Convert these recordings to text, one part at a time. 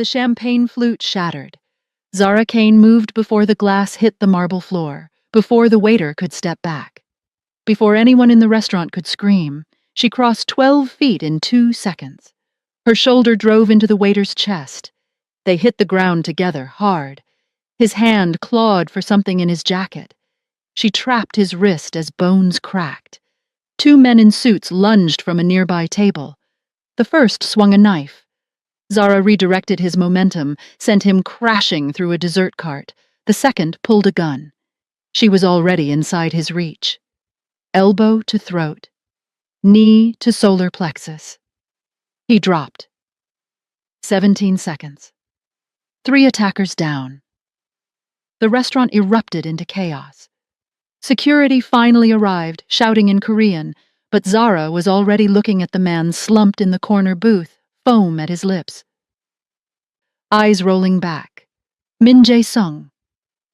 The champagne flute shattered. Zara Kane moved before the glass hit the marble floor, before the waiter could step back. Before anyone in the restaurant could scream, she crossed 12 feet in 2 seconds. Her shoulder drove into the waiter's chest. They hit the ground together, hard. His hand clawed for something in his jacket. She trapped his wrist as bones cracked. 2 men in suits lunged from a nearby table. The first swung a knife. Zara redirected his momentum, sent him crashing through a dessert cart. The second pulled a gun. She was already inside his reach. Elbow to throat. Knee to solar plexus. He dropped. 17 seconds. 3 attackers down. The restaurant erupted into chaos. Security finally arrived, shouting in Korean, but Zara was already looking at the man slumped in the corner booth, foam at his lips. Eyes rolling back. Min Jae-sung,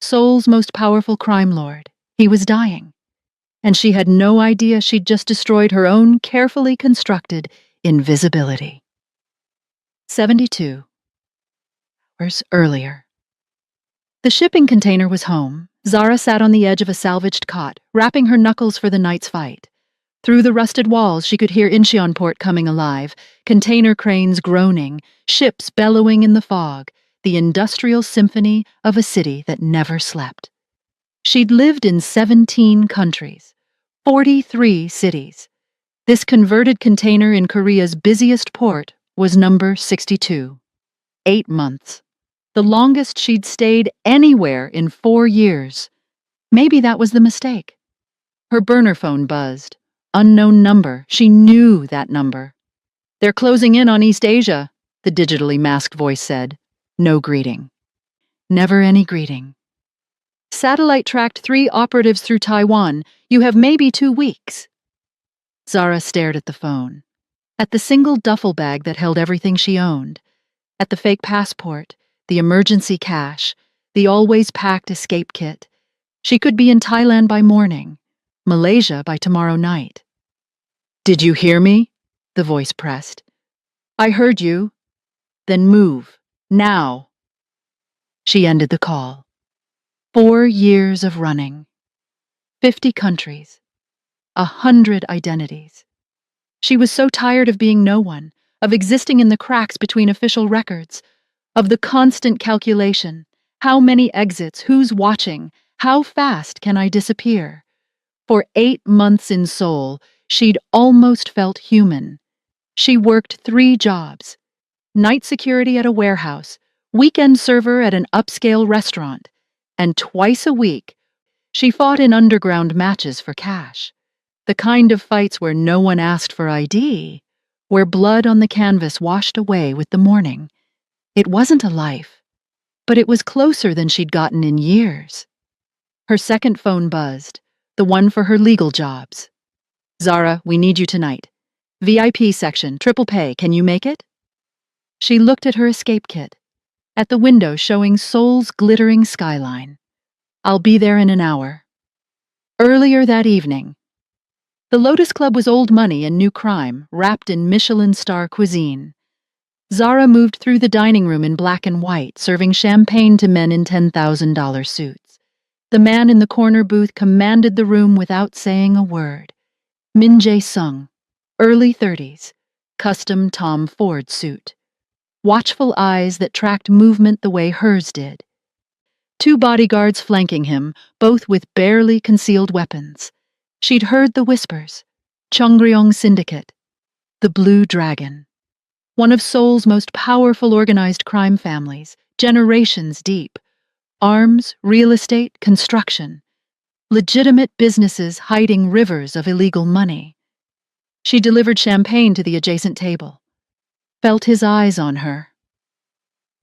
Seoul's most powerful crime lord. He was dying. And she had no idea she'd just destroyed her own carefully constructed invisibility. 72 hours earlier. The shipping container was home. Zara sat on the edge of a salvaged cot, wrapping her knuckles for the night's fight. Through the rusted walls, she could hear Incheonport coming alive, container cranes groaning, ships bellowing in the fog, the industrial symphony of a city that never slept. She'd lived in 17 countries, 43 cities. This converted container in Korea's busiest port was number 62. 8 months. The longest she'd stayed anywhere in 4 years. Maybe that was the mistake. Her burner phone buzzed. Unknown number. She knew that number. "They're closing in on East Asia," the digitally masked voice said. No greeting. Never any greeting. "Satellite tracked 3 operatives through Taiwan. You have maybe 2 weeks." Zara stared at the phone. At the single duffel bag that held everything she owned. At the fake passport, the emergency cash, the always packed escape kit. She could be in Thailand by morning, Malaysia by tomorrow night. "Did you hear me?" the voice pressed. "I heard you." "Then move. Now." She ended the call. 4 years of running. 50 countries. 100 identities. She was so tired of being no one, of existing in the cracks between official records, of the constant calculation. How many exits? Who's watching? How fast can I disappear? For 8 months in Seoul, she'd almost felt human. She worked 3 jobs. Night security at a warehouse, weekend server at an upscale restaurant, and twice a week, she fought in underground matches for cash. The kind of fights where no one asked for ID, where blood on the canvas washed away with the morning. It wasn't a life, but it was closer than she'd gotten in years. Her second phone buzzed, the one for her legal jobs. "Zara, we need you tonight. VIP section, triple pay, can you make it?" She looked at her escape kit, at the window showing Seoul's glittering skyline. "I'll be there in an hour." Earlier that evening, the Lotus Club was old money and new crime, wrapped in Michelin star cuisine. Zara moved through the dining room in black and white, serving champagne to men in $10,000 suits. The man in the corner booth commanded the room without saying a word. Min Jae-sung, early 30s, custom Tom Ford suit. Watchful eyes that tracked movement the way hers did. 2 bodyguards flanking him, both with barely concealed weapons. She'd heard the whispers. Cheongryong Syndicate. The Blue Dragon. One of Seoul's most powerful organized crime families, generations deep. Arms, real estate, construction. Legitimate businesses hiding rivers of illegal money. She delivered champagne to the adjacent table. Felt his eyes on her.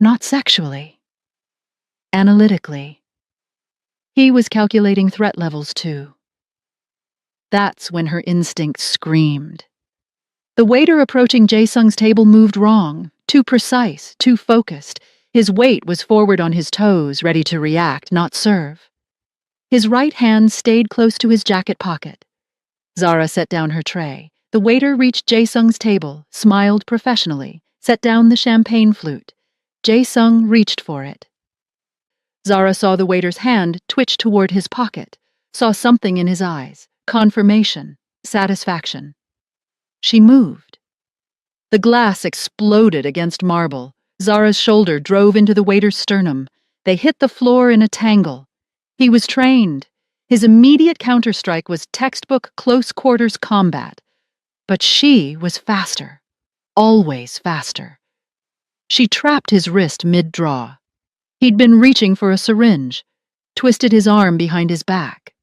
Not sexually. Analytically. He was calculating threat levels too. That's when her instinct screamed. The waiter approaching Jae-sung's table moved wrong, too precise, too focused. His weight was forward on his toes, ready to react, not serve. His right hand stayed close to his jacket pocket. Zara set down her tray. The waiter reached Jae-sung's table, smiled professionally, set down the champagne flute. Jae-sung reached for it. Zara saw the waiter's hand twitch toward his pocket, saw something in his eyes, confirmation, satisfaction. She moved. The glass exploded against marble. Zara's shoulder drove into the waiter's sternum. They hit the floor in a tangle. He was trained. His immediate counterstrike was textbook close-quarters combat. But she was faster. Always faster. She trapped his wrist mid-draw. He'd been reaching for a syringe, twisted his arm behind his back.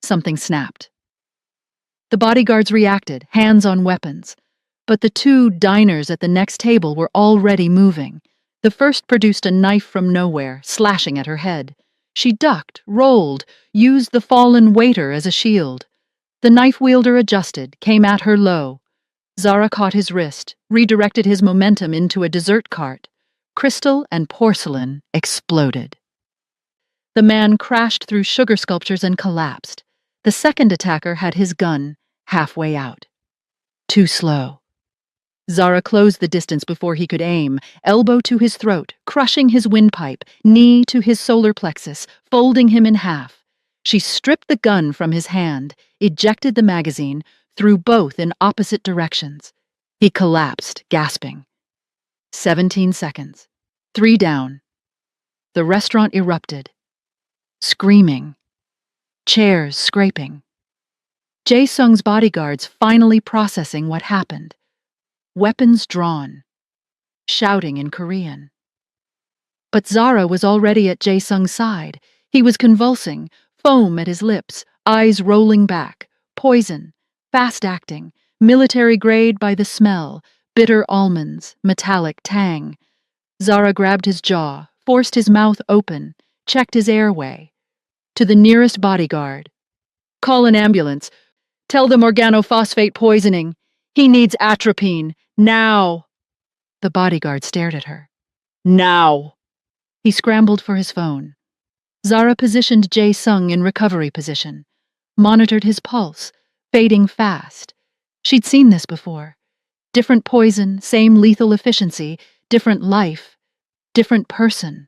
Something snapped. The bodyguards reacted, hands on weapons. But the two diners at the next table were already moving. The first produced a knife from nowhere, slashing at her head. She ducked, rolled, used the fallen waiter as a shield. The knife wielder adjusted, came at her low. Zara caught his wrist, redirected his momentum into a dessert cart. Crystal and porcelain exploded. The man crashed through sugar sculptures and collapsed. The second attacker had his gun halfway out. Too slow. Zara closed the distance before he could aim, elbow to his throat, crushing his windpipe, knee to his solar plexus, folding him in half. She stripped the gun from his hand, ejected the magazine, threw both in opposite directions. He collapsed, gasping. 17 seconds. 3 down. The restaurant erupted. Screaming. Chairs scraping. Jae-sung's bodyguards finally processing what happened. Weapons drawn. Shouting in Korean. But Zara was already at Jae-sung's side. He was convulsing, foam at his lips, eyes rolling back. Poison. Fast-acting. Military grade by the smell. Bitter almonds. Metallic tang. Zara grabbed his jaw, forced his mouth open, checked his airway. To the nearest bodyguard. Call an ambulance. Tell them organophosphate poisoning. He needs atropine. Now. The bodyguard stared at her. Now. He scrambled for his phone. Zara positioned Jae-sung in recovery position. Monitored his pulse, fading fast. She'd seen this before. Different poison, same lethal efficiency, different life, different person.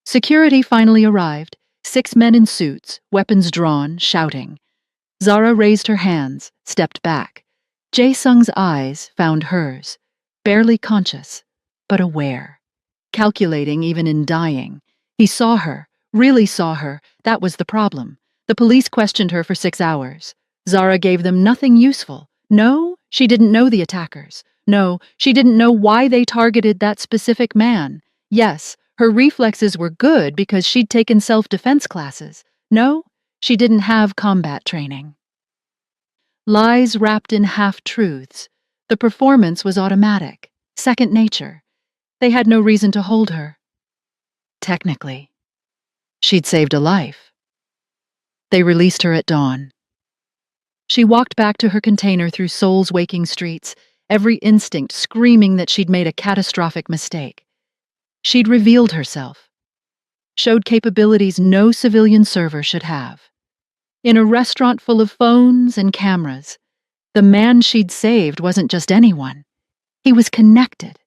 Security finally arrived, 6 men in suits, weapons drawn, shouting. Zara raised her hands, stepped back. Jae-sung's eyes found hers, barely conscious, but aware. Calculating even in dying. He saw her, really saw her, that was the problem. The police questioned her for 6 hours. Zara gave them nothing useful. No, she didn't know the attackers. No, she didn't know why they targeted that specific man. Yes, her reflexes were good because she'd taken self-defense classes. No, she didn't have combat training. Lies wrapped in half-truths. The performance was automatic, second nature. They had no reason to hold her. Technically. She'd saved a life. They released her at dawn. She walked back to her container through Seoul's waking streets, every instinct screaming that she'd made a catastrophic mistake. She'd revealed herself. Showed capabilities no civilian server should have. In a restaurant full of phones and cameras, the man she'd saved wasn't just anyone. He was connected,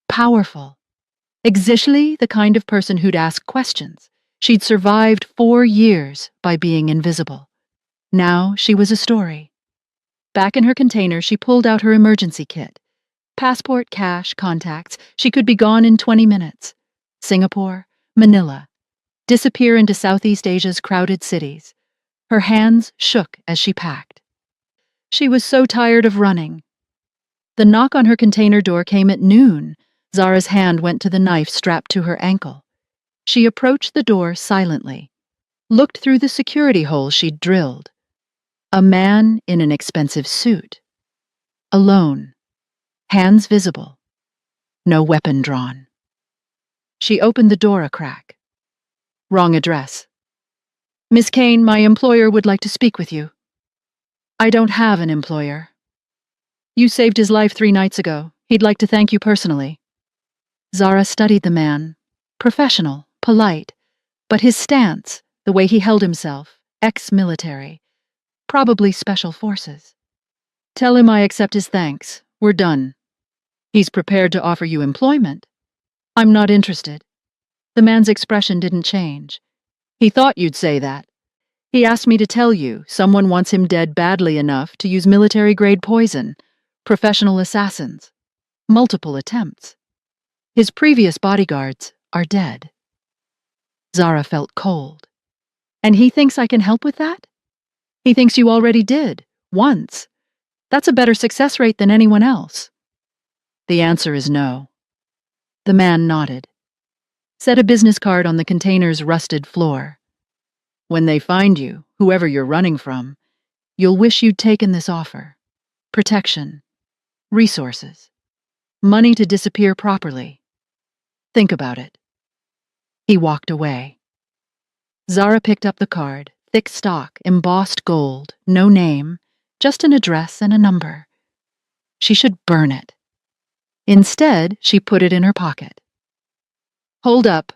powerful. Exactly the kind of person who'd ask questions. She'd survived 4 years by being invisible. Now she was a story. Back in her container, she pulled out her emergency kit. Passport, cash, contacts. She could be gone in 20 minutes. Singapore, Manila. Disappear into Southeast Asia's crowded cities. Her hands shook as she packed. She was so tired of running. The knock on her container door came at noon. Zara's hand went to the knife strapped to her ankle. She approached the door silently, looked through the security hole she'd drilled. A man in an expensive suit. Alone. Hands visible. No weapon drawn. She opened the door a crack. Wrong address. Miss Kane, my employer would like to speak with you. I don't have an employer. You saved his life 3 nights ago. He'd like to thank you personally. Zara studied the man. Professional, polite. But his stance, the way he held himself, ex-military. Probably special forces. Tell him I accept his thanks. We're done. He's prepared to offer you employment. I'm not interested. The man's expression didn't change. He thought you'd say that. He asked me to tell you someone wants him dead badly enough to use military-grade poison. Professional assassins. Multiple attempts. His previous bodyguards are dead. Zara felt cold. And he thinks I can help with that? He thinks you already did, once. That's a better success rate than anyone else. The answer is no. The man nodded. Set a business card on the container's rusted floor. When they find you, whoever you're running from, you'll wish you'd taken this offer. Protection. Resources. Money to disappear properly. Think about it. He walked away. Zara picked up the card, thick stock, embossed gold, no name, just an address and a number. She should burn it. Instead, she put it in her pocket. Hold up.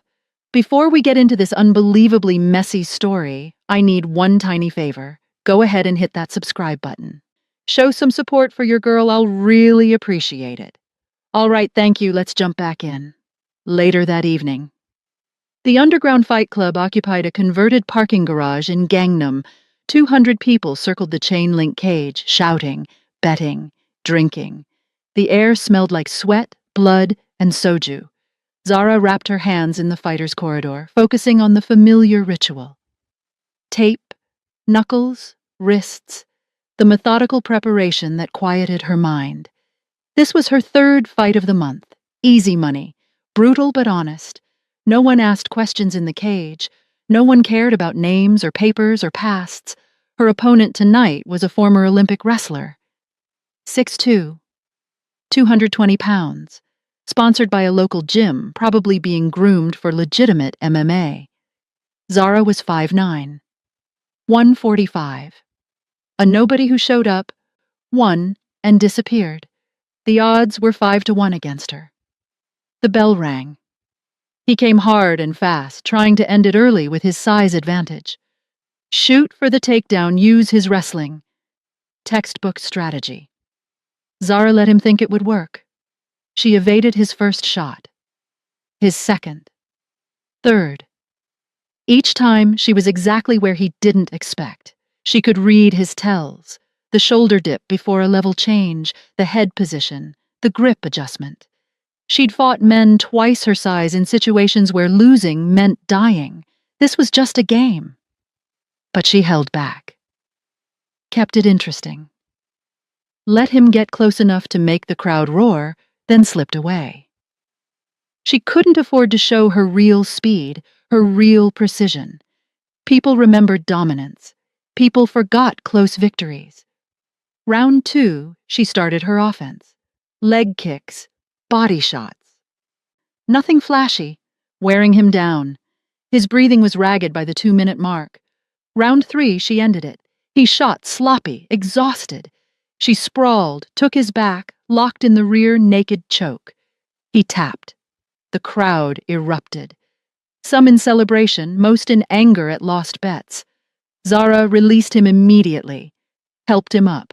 Before we get into this unbelievably messy story, I need one tiny favor. Go ahead and hit that subscribe button. Show some support for your girl, I'll really appreciate it. All right, thank you, let's jump back in. Later that evening. The underground fight club occupied a converted parking garage in Gangnam. 200 people circled the chain-link cage, shouting, betting, drinking. The air smelled like sweat, blood, and soju. Zara wrapped her hands in the fighter's corridor, focusing on the familiar ritual. Tape, knuckles, wrists, the methodical preparation that quieted her mind. This was her third fight of the month. Easy money, brutal but honest. No one asked questions in the cage. No one cared about names or papers or pasts. Her opponent tonight was a former Olympic wrestler. 6'2", 220 pounds. Sponsored by a local gym, probably being groomed for legitimate MMA. Zara was 5'9", 145. A nobody who showed up, won, and disappeared. The odds were 5-1 against her. The bell rang. He came hard and fast, trying to end it early with his size advantage. Shoot for the takedown, use his wrestling. Textbook strategy. Zara let him think it would work. She evaded his first shot. His second. Third. Each time, she was exactly where he didn't expect. She could read his tells. The shoulder dip before a level change, the head position, the grip adjustment. She'd fought men twice her size in situations where losing meant dying. This was just a game. But she held back. Kept it interesting. Let him get close enough to make the crowd roar, then slipped away. She couldn't afford to show her real speed, her real precision. People remembered dominance. People forgot close victories. Round 2, she started her offense. Leg kicks, body shots. Nothing flashy, wearing him down. His breathing was ragged by the 2-minute mark. Round 3, she ended it. He shot sloppy, exhausted. She sprawled, took his back, locked in the rear naked choke. He tapped. The crowd erupted. Some in celebration, most in anger at lost bets. Zara released him immediately, helped him up.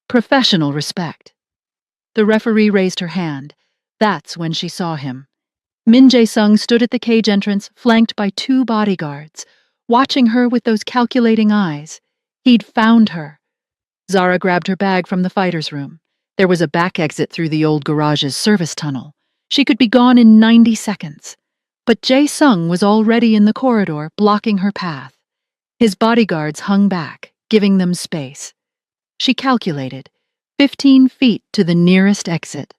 Professional respect. The referee raised her hand. That's when she saw him. Min Jae-sung stood at the cage entrance, flanked by 2 bodyguards, watching her with those calculating eyes. He'd found her. Zara grabbed her bag from the fighter's room. There was a back exit through the old garage's service tunnel. She could be gone in 90 seconds. But Jae-sung was already in the corridor, blocking her path. His bodyguards hung back, giving them space. She calculated, 15 feet to the nearest exit.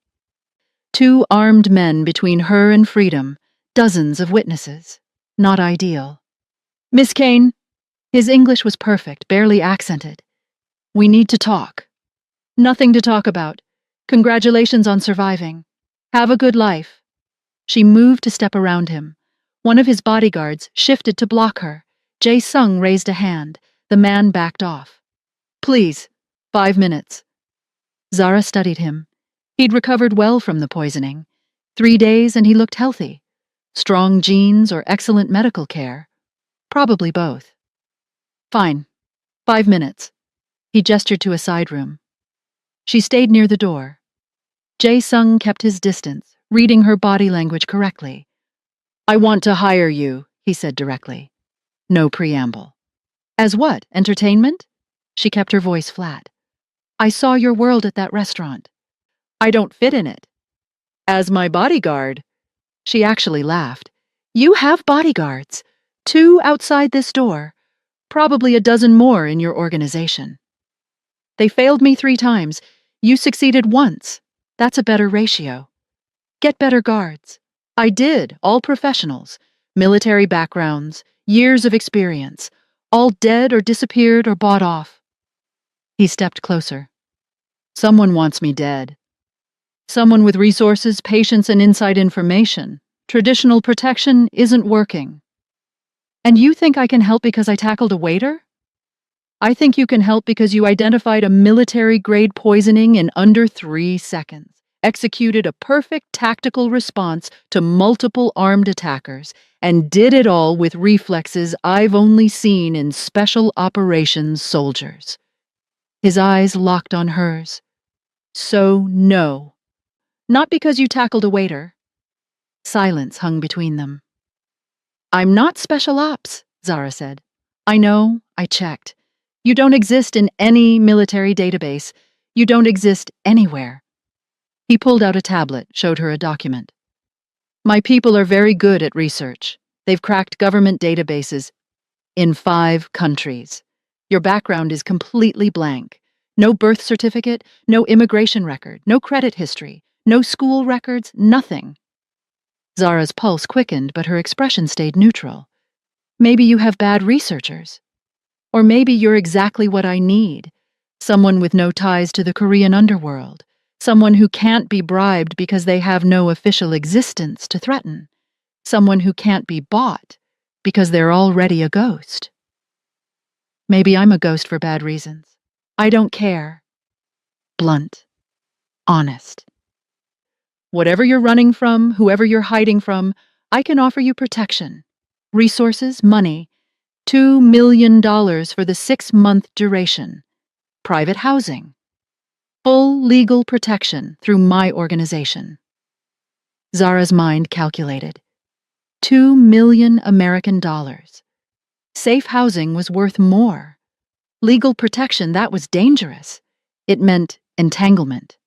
2 armed men between her and freedom, dozens of witnesses. Not ideal. Miss Kane. His English was perfect, barely accented. We need to talk. Nothing to talk about. Congratulations on surviving. Have a good life. She moved to step around him. One of his bodyguards shifted to block her. Jae-sung raised a hand. The man backed off. Please, 5 minutes. Zara studied him. He'd recovered well from the poisoning. 3 days and he looked healthy. Strong genes or excellent medical care? Probably both. Fine. 5 minutes. He gestured to a side room. She stayed near the door. Jae-sung kept his distance, reading her body language correctly. "I want to hire you," he said directly. No preamble. "As what, entertainment?" She kept her voice flat. "I saw your world at that restaurant. I don't fit in it." "As my bodyguard." She actually laughed. "You have bodyguards. 2 outside this door. Probably a dozen more in your organization. They failed me 3 times. You succeeded once. That's a better ratio. Get better guards." I did, all professionals. Military backgrounds, years of experience. All dead or disappeared or bought off. He stepped closer. "Someone wants me dead. Someone with resources, patience, and inside information. Traditional protection isn't working." "And you think I can help because I tackled a waiter?" "I think you can help because you identified a military-grade poisoning in under 3 seconds, executed a perfect tactical response to multiple armed attackers, and did it all with reflexes I've only seen in special operations soldiers." His eyes locked on hers. "So, no. Not because you tackled a waiter." Silence hung between them. "I'm not special ops," Zara said. "I know, I checked. You don't exist in any military database. You don't exist anywhere." He pulled out a tablet, showed her a document. "My people are very good at research. They've cracked government databases in 5 countries. Your background is completely blank. No birth certificate, no immigration record, no credit history, no school records, nothing." Zara's pulse quickened, but her expression stayed neutral. "Maybe you have bad researchers. Or maybe you're exactly what I need. Someone with no ties to the Korean underworld. Someone who can't be bribed because they have no official existence to threaten. Someone who can't be bought because they're already a ghost." "Maybe I'm a ghost for bad reasons. I don't care." Blunt. Honest. "Whatever you're running from, whoever you're hiding from, I can offer you protection. Resources, money. $2 million for the 6-month duration. Private housing. Full legal protection through my organization." Zara's mind calculated. 2 million American dollars. Safe housing was worth more. Legal protection, that was dangerous. It meant entanglement.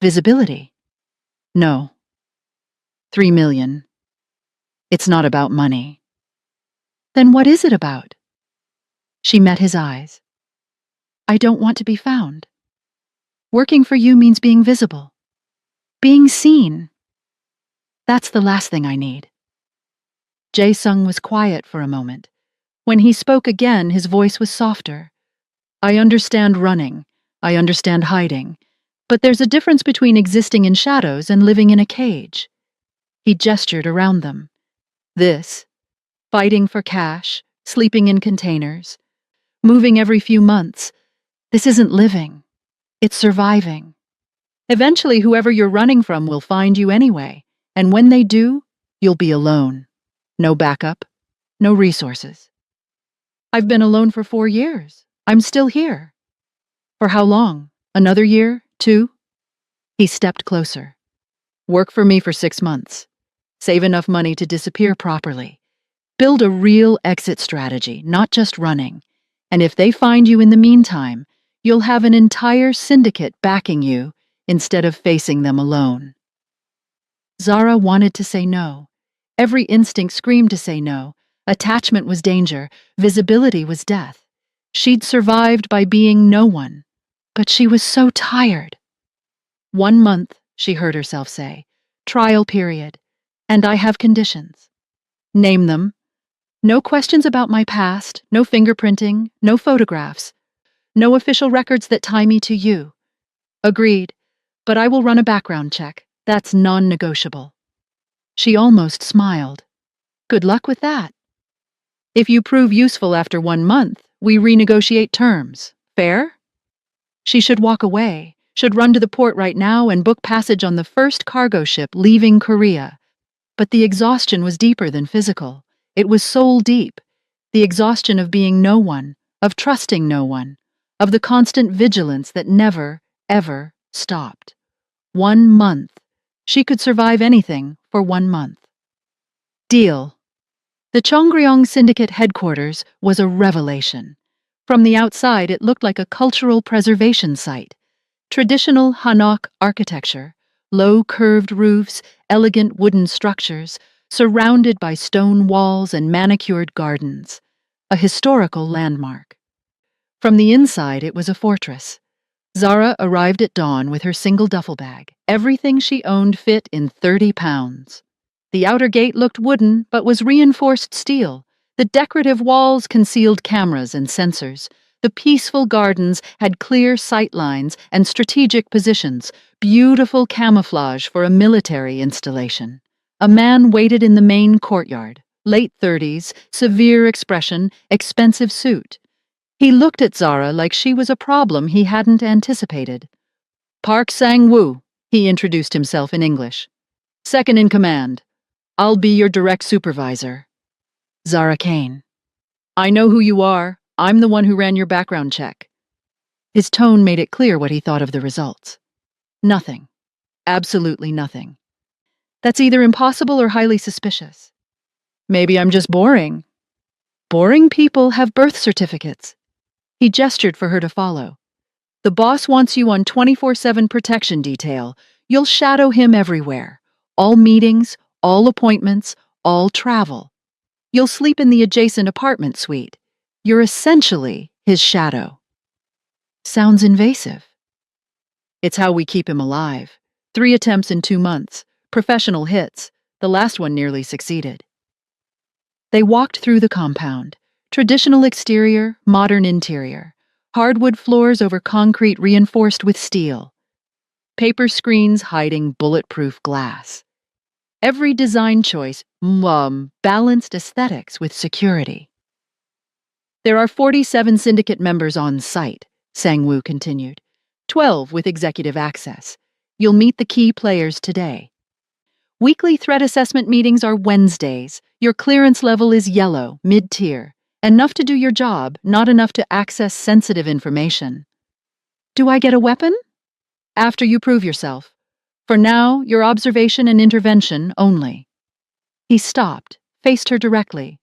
Visibility. No. 3 million. It's not about money. Then what is it about? She met his eyes. "I don't want to be found. Working for you means being visible. Being seen. That's the last thing I need." Jae-sung was quiet for a moment. When he spoke again, his voice was softer. "I understand running. I understand hiding. But there's a difference between existing in shadows and living in a cage." He gestured around them. "This. Fighting for cash, sleeping in containers, moving every few months. This isn't living. It's surviving. Eventually, whoever you're running from will find you anyway, and when they do, you'll be alone. No backup, no resources." "I've been alone for 4 years. I'm still here." "For how long? Another year? 2? He stepped closer. "Work for me for 6 months. Save enough money to disappear properly. Build a real exit strategy, not just running. And if they find you in the meantime, you'll have an entire syndicate backing you instead of facing them alone." Zara wanted to say no. Every instinct screamed to say no. Attachment was danger. Visibility was death. She'd survived by being no one. But she was so tired. 1 month, she heard herself say. Trial period. And I have conditions. Name them. No questions about my past, no fingerprinting, no photographs. No official records that tie me to you. Agreed. But I will run a background check. That's non-negotiable. She almost smiled. Good luck with that. If you prove useful after 1 month, we renegotiate terms. Fair? She should walk away, should run to the port right now and book passage on the first cargo ship leaving Korea. But the exhaustion was deeper than physical. It was soul deep. The exhaustion of being no one, of trusting no one, of the constant vigilance that never, ever stopped. 1 month. She could survive anything for 1 month. Deal. The Chongryong Syndicate headquarters was a revelation. From the outside, it looked like a cultural preservation site. Traditional Hanok architecture, low curved roofs, elegant wooden structures, surrounded by stone walls and manicured gardens. A historical landmark. From the inside, it was a fortress. Zara arrived at dawn with her single duffel bag. Everything she owned fit in 30 pounds. The outer gate looked wooden, but was reinforced steel. The decorative walls concealed cameras and sensors. The peaceful gardens had clear sight lines and strategic positions, beautiful camouflage for a military installation. A man waited in the main courtyard, late 30s, severe expression, expensive suit. He looked at Zara like she was a problem he hadn't anticipated. Park Sang-woo, he introduced himself in English. Second in command. I'll be your direct supervisor. Zara Kane. I know who you are. I'm the one who ran your background check. His tone made it clear what he thought of the results. Nothing. Absolutely nothing. That's either impossible or highly suspicious. Maybe I'm just boring. Boring people have birth certificates. He gestured for her to follow. The boss wants you on 24/7 protection detail. You'll shadow him everywhere. All meetings, all appointments, all travel. You'll sleep in the adjacent apartment suite. You're essentially his shadow. Sounds invasive. It's how we keep him alive. 3 attempts in 2 months. Professional hits. The last one nearly succeeded. They walked through the compound. Traditional exterior, modern interior. Hardwood floors over concrete reinforced with steel. Paper screens hiding bulletproof glass. Every design choice balanced aesthetics with security. There are 47 syndicate members on site, Sang-woo continued. 12 with executive access. You'll meet the key players today. Weekly threat assessment meetings are Wednesdays. Your clearance level is yellow, mid-tier. Enough to do your job, not enough to access sensitive information. Do I get a weapon? After you prove yourself. For now, your observation and intervention only. He stopped, faced her directly.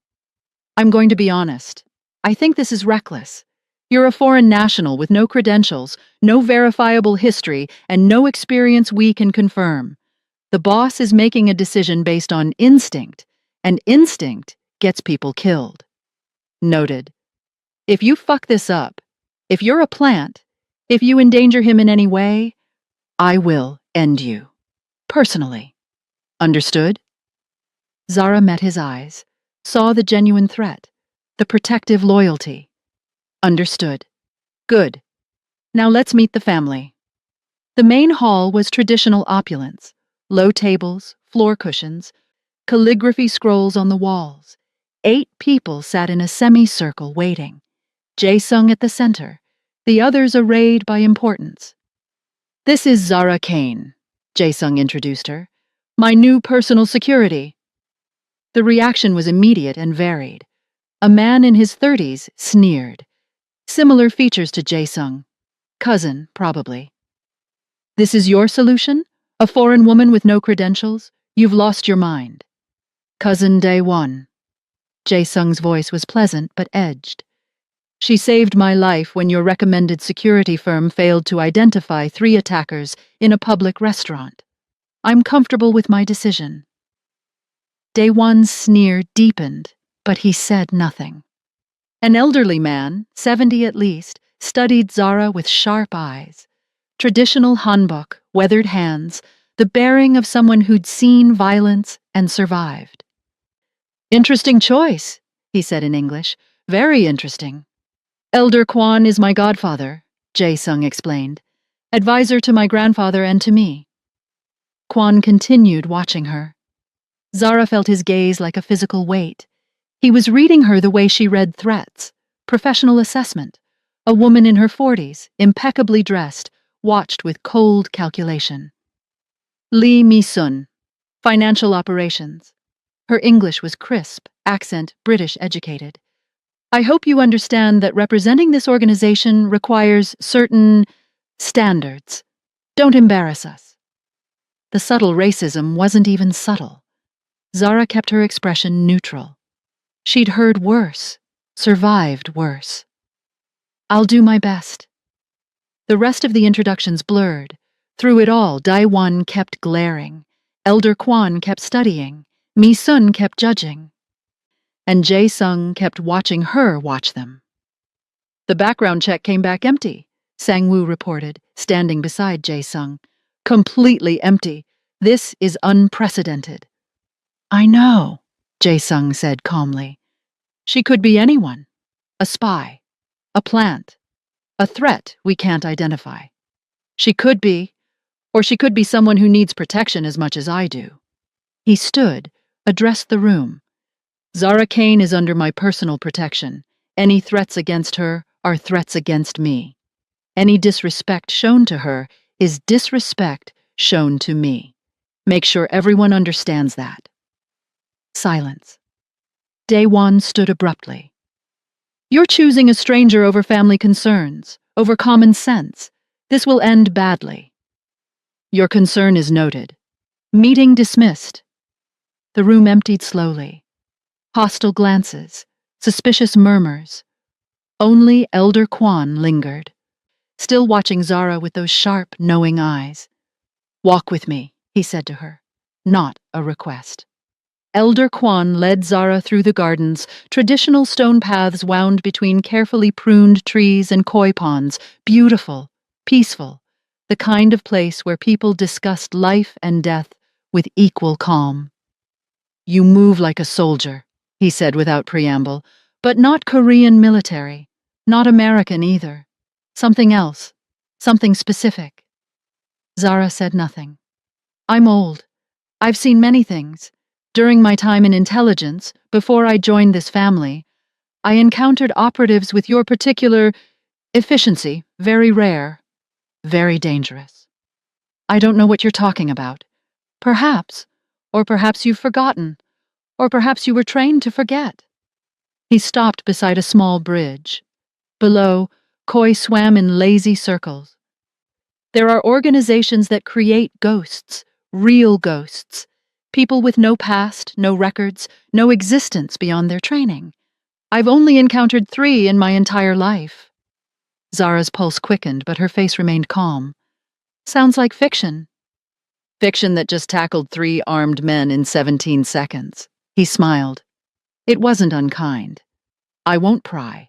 I'm going to be honest. I think this is reckless. You're a foreign national with no credentials, no verifiable history, and no experience we can confirm. The boss is making a decision based on instinct, and instinct gets people killed. Noted. If you fuck this up, if you're a plant, if you endanger him in any way, I will end you. Personally. Understood? Zara met his eyes, saw the genuine threat, the protective loyalty. Understood. Good. Now let's meet the family. The main hall was traditional opulence. Low tables, floor cushions, calligraphy scrolls on the walls. 8 people sat in a semicircle waiting. Jae-sung at the center, the others arrayed by importance. This is Zara Kane, Jae-sung introduced her. My new personal security. The reaction was immediate and varied. A man in his 30s sneered. Similar features to Jae-sung. Cousin, probably. This is your solution? A foreign woman with no credentials? You've lost your mind. Cousin Day One. Jae-sung's voice was pleasant but edged. She saved my life when your recommended security firm failed to identify 3 attackers in a public restaurant. I'm comfortable with my decision. Day One's sneer deepened, but he said nothing. An elderly man, 70 at least, studied Zara with sharp eyes. Traditional hanbok, weathered hands, the bearing of someone who'd seen violence and survived. Interesting choice, he said in English. Very interesting. Elder Kwon is my godfather, Jae-sung explained. Advisor to my grandfather and to me. Kwon continued watching her. Zara felt his gaze like a physical weight. He was reading her the way she read threats, professional assessment. A woman in her 40s, impeccably dressed, watched with cold calculation. Lee Mi-sun, financial operations. Her English was crisp, accent British educated. I hope you understand that representing this organization requires certain standards. Don't embarrass us. The subtle racism wasn't even subtle. Zara kept her expression neutral. She'd heard worse, survived worse. I'll do my best. The rest of the introductions blurred. Through it all, Dai-Wan kept glaring. Elder Kwan kept studying. Mi-sun kept judging. And Jae-sung kept watching her watch them. The background check came back empty, Sang-woo reported, standing beside Jae-sung. Completely empty. This is unprecedented. I know, Jae-sung said calmly. She could be anyone. A spy. A plant. A threat we can't identify. She could be, or she could be someone who needs protection as much as I do. He stood, addressed the room. Zara Kane is under my personal protection. Any threats against her are threats against me. Any disrespect shown to her is disrespect shown to me. Make sure everyone understands that. Silence. Daewon stood abruptly. You're choosing a stranger over family concerns, over common sense. This will end badly. Your concern is noted. Meeting dismissed. The room emptied slowly. Hostile glances, suspicious murmurs. Only Elder Kwan lingered, still watching Zara with those sharp, knowing eyes. Walk with me, he said to her, not a request. Elder Kwan led Zara through the gardens. Traditional stone paths wound between carefully pruned trees and koi ponds, beautiful, peaceful, the kind of place where people discussed life and death with equal calm. You move like a soldier, he said without preamble, but not Korean military, not American either. Something else, something specific. Zara said nothing. I'm old. I've seen many things. During my time in intelligence, before I joined this family, I encountered operatives with your particular efficiency, very rare, very dangerous. I don't know what you're talking about. Perhaps, or perhaps you've forgotten, or perhaps you were trained to forget. He stopped beside a small bridge. Below, koi swam in lazy circles. There are organizations that create ghosts, real ghosts. People with no past, no records, no existence beyond their training. I've only encountered 3 in my entire life. Zara's pulse quickened, but her face remained calm. Sounds like fiction. Fiction that just tackled 3 armed men in 17 seconds. He smiled. It wasn't unkind. I won't pry.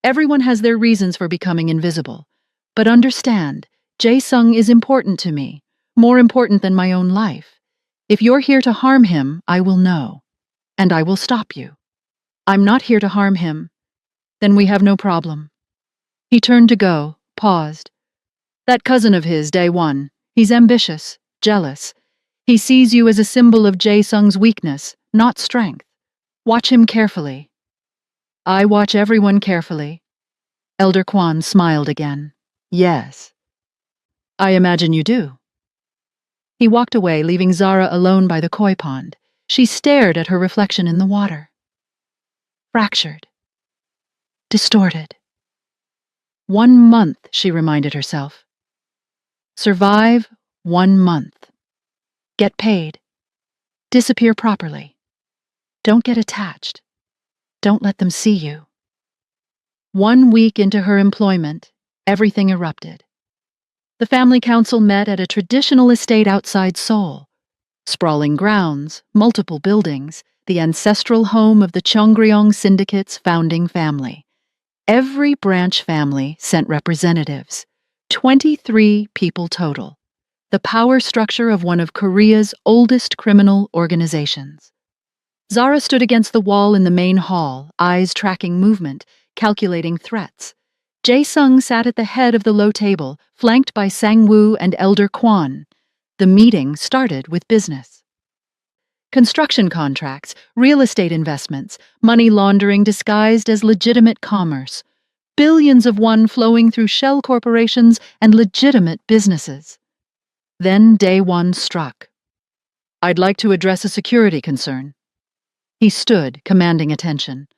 Everyone has their reasons for becoming invisible. But understand, Jae-sung is important to me, more important than my own life. If you're here to harm him, I will know. And I will stop you. I'm not here to harm him. Then we have no problem. He turned to go, paused. That cousin of his, Dae-won, he's ambitious, jealous. He sees you as a symbol of Jae-sung's weakness, not strength. Watch him carefully. I watch everyone carefully. Elder Kwan smiled again. Yes. I imagine you do. He walked away, leaving Zara alone by the koi pond. She stared at her reflection in the water. Fractured. Distorted. 1 month, she reminded herself. Survive 1 month. Get paid. Disappear properly. Don't get attached. Don't let them see you. 1 week into her employment, everything erupted. The family council met at a traditional estate outside Seoul. Sprawling grounds, multiple buildings, the ancestral home of the Cheongryong Syndicate's founding family. Every branch family sent representatives. 23 people total. The power structure of one of Korea's oldest criminal organizations. Zara stood against the wall in the main hall, eyes tracking movement, calculating threats. Jae-sung sat at the head of the low table, flanked by Sang-woo and Elder Kwan. The meeting started with business. Construction contracts, real estate investments, money laundering disguised as legitimate commerce. Billions of won flowing through shell corporations and legitimate businesses. Then Dae-won struck. I'd like to address a security concern. He stood, commanding attention.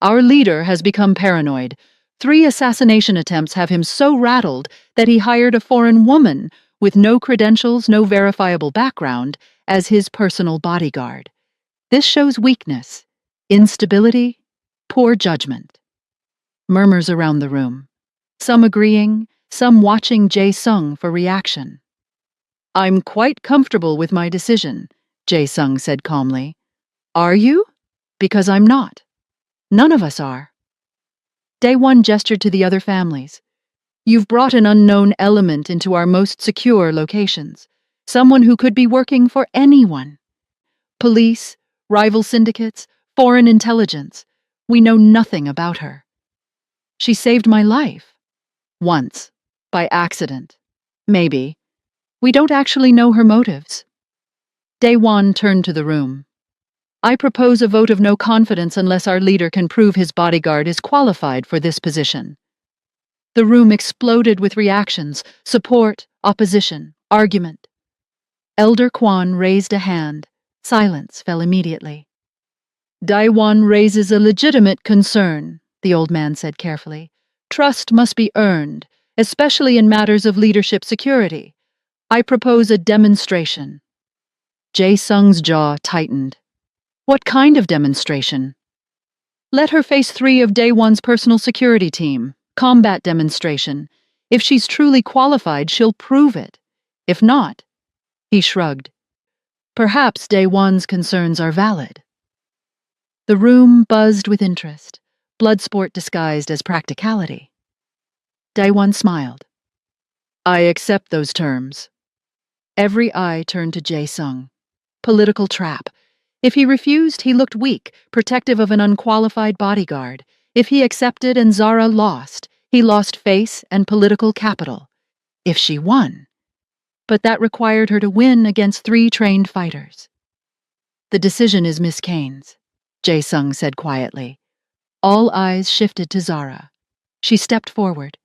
Our leader has become paranoid. 3 assassination attempts have him so rattled that he hired a foreign woman, with no credentials, no verifiable background, as his personal bodyguard. This shows weakness, instability, poor judgment. Murmurs around the room, some agreeing, some watching Jae-sung for reaction. "I'm quite comfortable with my decision," Jae-sung said calmly. "Are you?" "Because I'm not. None of us are." Dae-won gestured to the other families. "You've brought an unknown element into our most secure locations, someone who could be working for anyone. Police, rival syndicates, foreign intelligence. We know nothing about her. She saved my life. Once. By accident. Maybe. We don't actually know her motives." Dae-won turned to the room. "I propose a vote of no confidence unless our leader can prove his bodyguard is qualified for this position." The room exploded with reactions, support, opposition, argument. Elder Kwan raised a hand. Silence fell immediately. "Dae-won raises a legitimate concern," the old man said carefully. "Trust must be earned, especially in matters of leadership security. I propose a demonstration." Jae-sung's jaw tightened. "What kind of demonstration?" "Let her face 3 of Dae-won's personal security team. Combat demonstration. If she's truly qualified, she'll prove it. If not," he shrugged, "perhaps Dae-won's concerns are valid." The room buzzed with interest, bloodsport disguised as practicality. Dae-won smiled. "I accept those terms." Every eye turned to Jae-sung. Political trap. If he refused, he looked weak, protective of an unqualified bodyguard. If he accepted and Zara lost, he lost face and political capital. If she won. But that required her to win against 3 trained fighters. "The decision is Miss Kane's," Jae-sung said quietly. All eyes shifted to Zara. She stepped forward,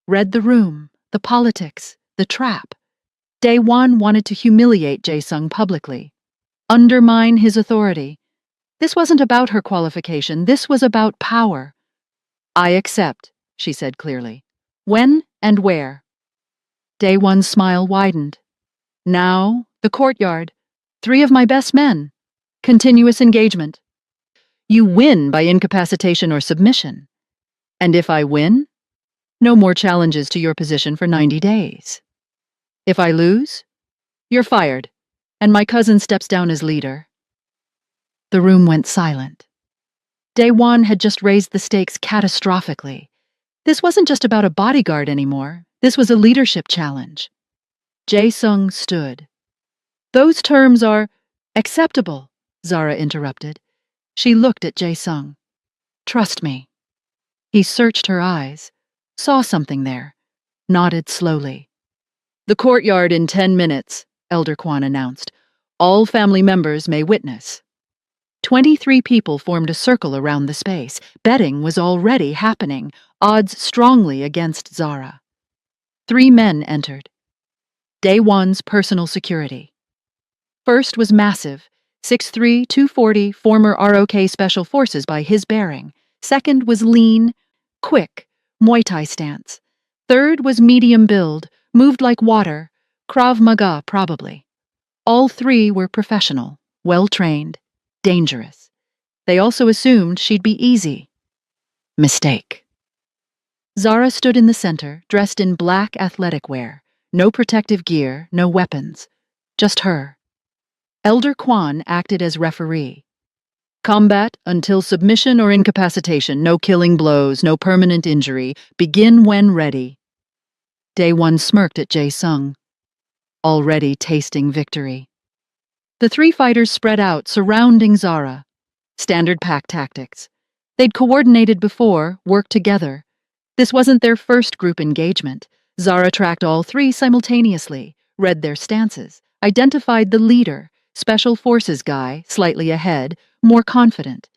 read the room, the politics, the trap. Dae-won wanted to humiliate Jae-sung publicly, undermine his authority. This wasn't about her qualification, this was about power. "I accept," she said clearly. "When and where?" Dae-won's smile widened. "Now, the courtyard. 3 of my best men. Continuous engagement. You win by incapacitation or submission. And if I win, no more challenges to your position for 90 days. If I lose, you're fired, and my cousin steps down as leader." The room went silent. Dae-won had just raised the stakes catastrophically. This wasn't just about a bodyguard anymore. This was a leadership challenge. Jae-sung stood. "Those terms are acceptable," Zara interrupted. She looked at Jae-sung. "Trust me." He searched her eyes, saw something there, nodded slowly. "The courtyard in 10 minutes, Elder Kwan announced. "All family members may witness." 23 people formed a circle around the space. Betting was already happening, odds strongly against Zara. 3 men entered. Dae-won's personal security. First was massive, 6'3", 240, former ROK Special Forces by his bearing. Second was lean, quick, Muay Thai stance. Third was medium build, moved like water, Krav Maga probably. All 3 were professional, well-trained, dangerous. They also assumed she'd be easy. Mistake. Zara stood in the center, dressed in black athletic wear. No protective gear, no weapons. Just her. Elder Kwan acted as referee. "Combat until submission or incapacitation. No killing blows, no permanent injury. Begin when ready." Dae-won smirked at Jae-sung, already tasting victory. The 3 fighters spread out, surrounding Zara. Standard pack tactics. They'd coordinated before, worked together. This wasn't their first group engagement. Zara tracked all 3 simultaneously, read their stances, identified the leader, Special Forces guy, slightly ahead, more confident.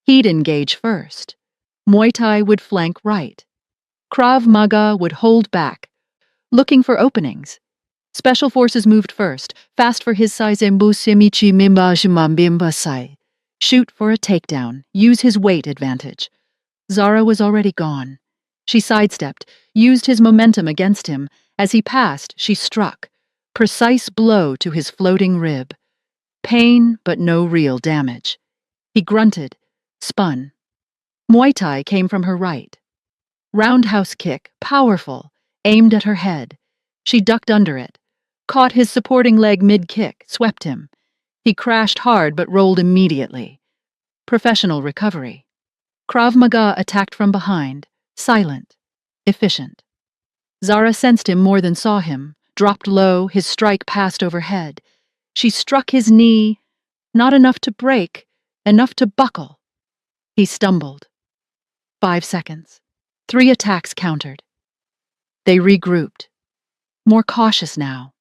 He'd engage first. Muay Thai would flank right. Krav Maga would hold back, looking for openings. Special Forces moved first, fast for his size semichi sai. Shoot for a takedown, use his weight advantage. Zara was already gone. She sidestepped, used his momentum against him. As he passed, she struck. Precise blow to his floating rib. Pain, but no real damage. He grunted, spun. Muay Thai came from her right. Roundhouse kick, powerful, aimed at her head. She ducked under it, caught his supporting leg mid-kick, swept him. He crashed hard but rolled immediately. Professional recovery. Krav Maga attacked from behind, silent, efficient. Zara sensed him more than saw him, dropped low, his strike passed overhead. She struck his knee, not enough to break, enough to buckle. He stumbled. 5 seconds. 3 attacks countered. They regrouped. More cautious now.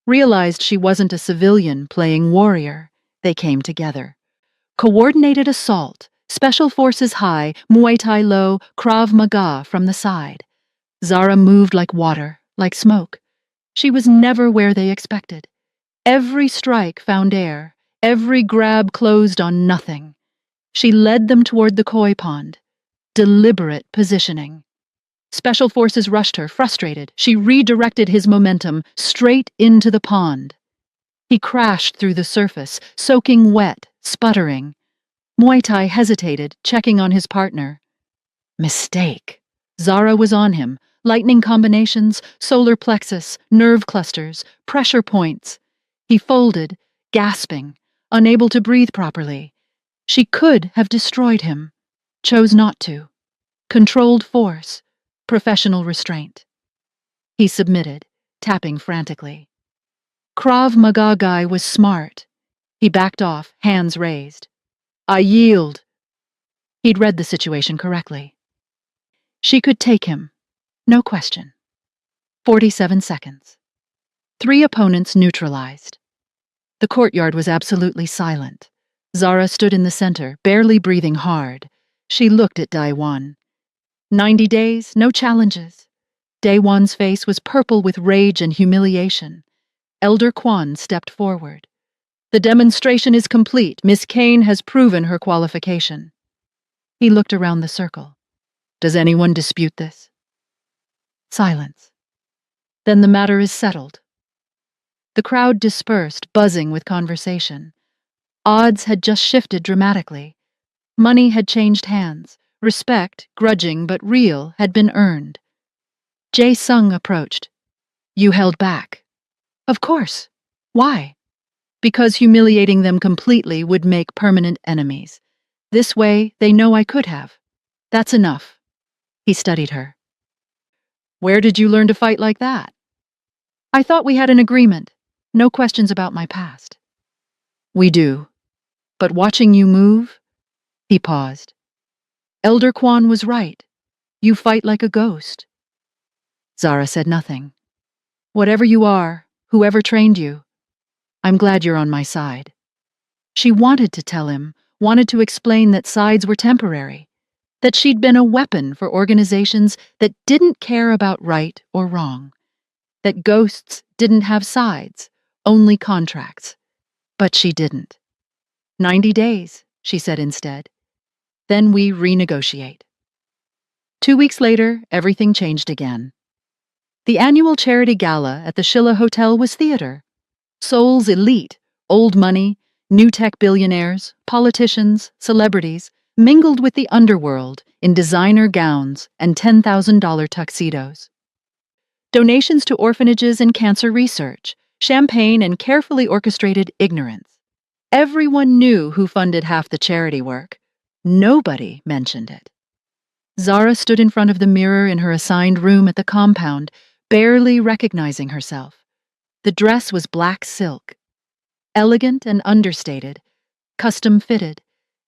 Realized she wasn't a civilian playing warrior. They came together. Coordinated assault, Special Forces high, Muay Thai low, Krav Maga from the side. Zara moved like water, like smoke. She was never where they expected. Every strike found air, every grab closed on nothing. She led them toward the koi pond. Deliberate positioning. Special Forces rushed her, frustrated. She redirected his momentum straight into the pond. He crashed through the surface, soaking wet, sputtering. Muay Thai hesitated, checking on his partner. Mistake. Zara was on him. Lightning combinations, solar plexus, nerve clusters, pressure points. He folded, gasping, unable to breathe properly. She could have destroyed him. Chose not to. Controlled force. Professional restraint. He submitted, tapping frantically. Krav Maga guy was smart. He backed off, hands raised. I yield. He'd read the situation correctly. She could take him. No question. 47 seconds. 3 opponents neutralized. The courtyard was absolutely silent. Zara stood in the center, barely breathing hard. She looked at Daiwan. 90 days, no challenges. Daiwan's face was purple with rage and humiliation. Elder Kwan stepped forward. The demonstration is complete. Miss Kane has proven her qualification. He looked around the circle. Does anyone dispute this? Silence. Then the matter is settled. The crowd dispersed, buzzing with conversation. Odds had just shifted dramatically. Money had changed hands. Respect, grudging but real, had been earned. Jae Sung approached. You held back. Of course. Why? Because humiliating them completely would make permanent enemies. This way, they know I could have. That's enough. He studied her. Where did you learn to fight like that? I thought we had an agreement. No questions about my past. We do. But watching you move... He paused. Elder Kwan was right. You fight like a ghost. Zara said nothing. Whatever you are, whoever trained you, I'm glad you're on my side. She wanted to tell him, wanted to explain that sides were temporary, that she'd been a weapon for organizations that didn't care about right or wrong, that ghosts didn't have sides, only contracts. But she didn't. 90 days, she said instead. Then we renegotiate. 2 weeks later, everything changed again. The annual charity gala at the Shilla Hotel was theater. Seoul's elite, old money, new tech billionaires, politicians, celebrities, mingled with the underworld in designer gowns and $10,000 tuxedos. Donations to orphanages and cancer research, champagne and carefully orchestrated ignorance. Everyone knew who funded half the charity work. Nobody mentioned it. Zara stood in front of the mirror in her assigned room at the compound, barely recognizing herself. The dress was black silk. Elegant and understated, custom-fitted,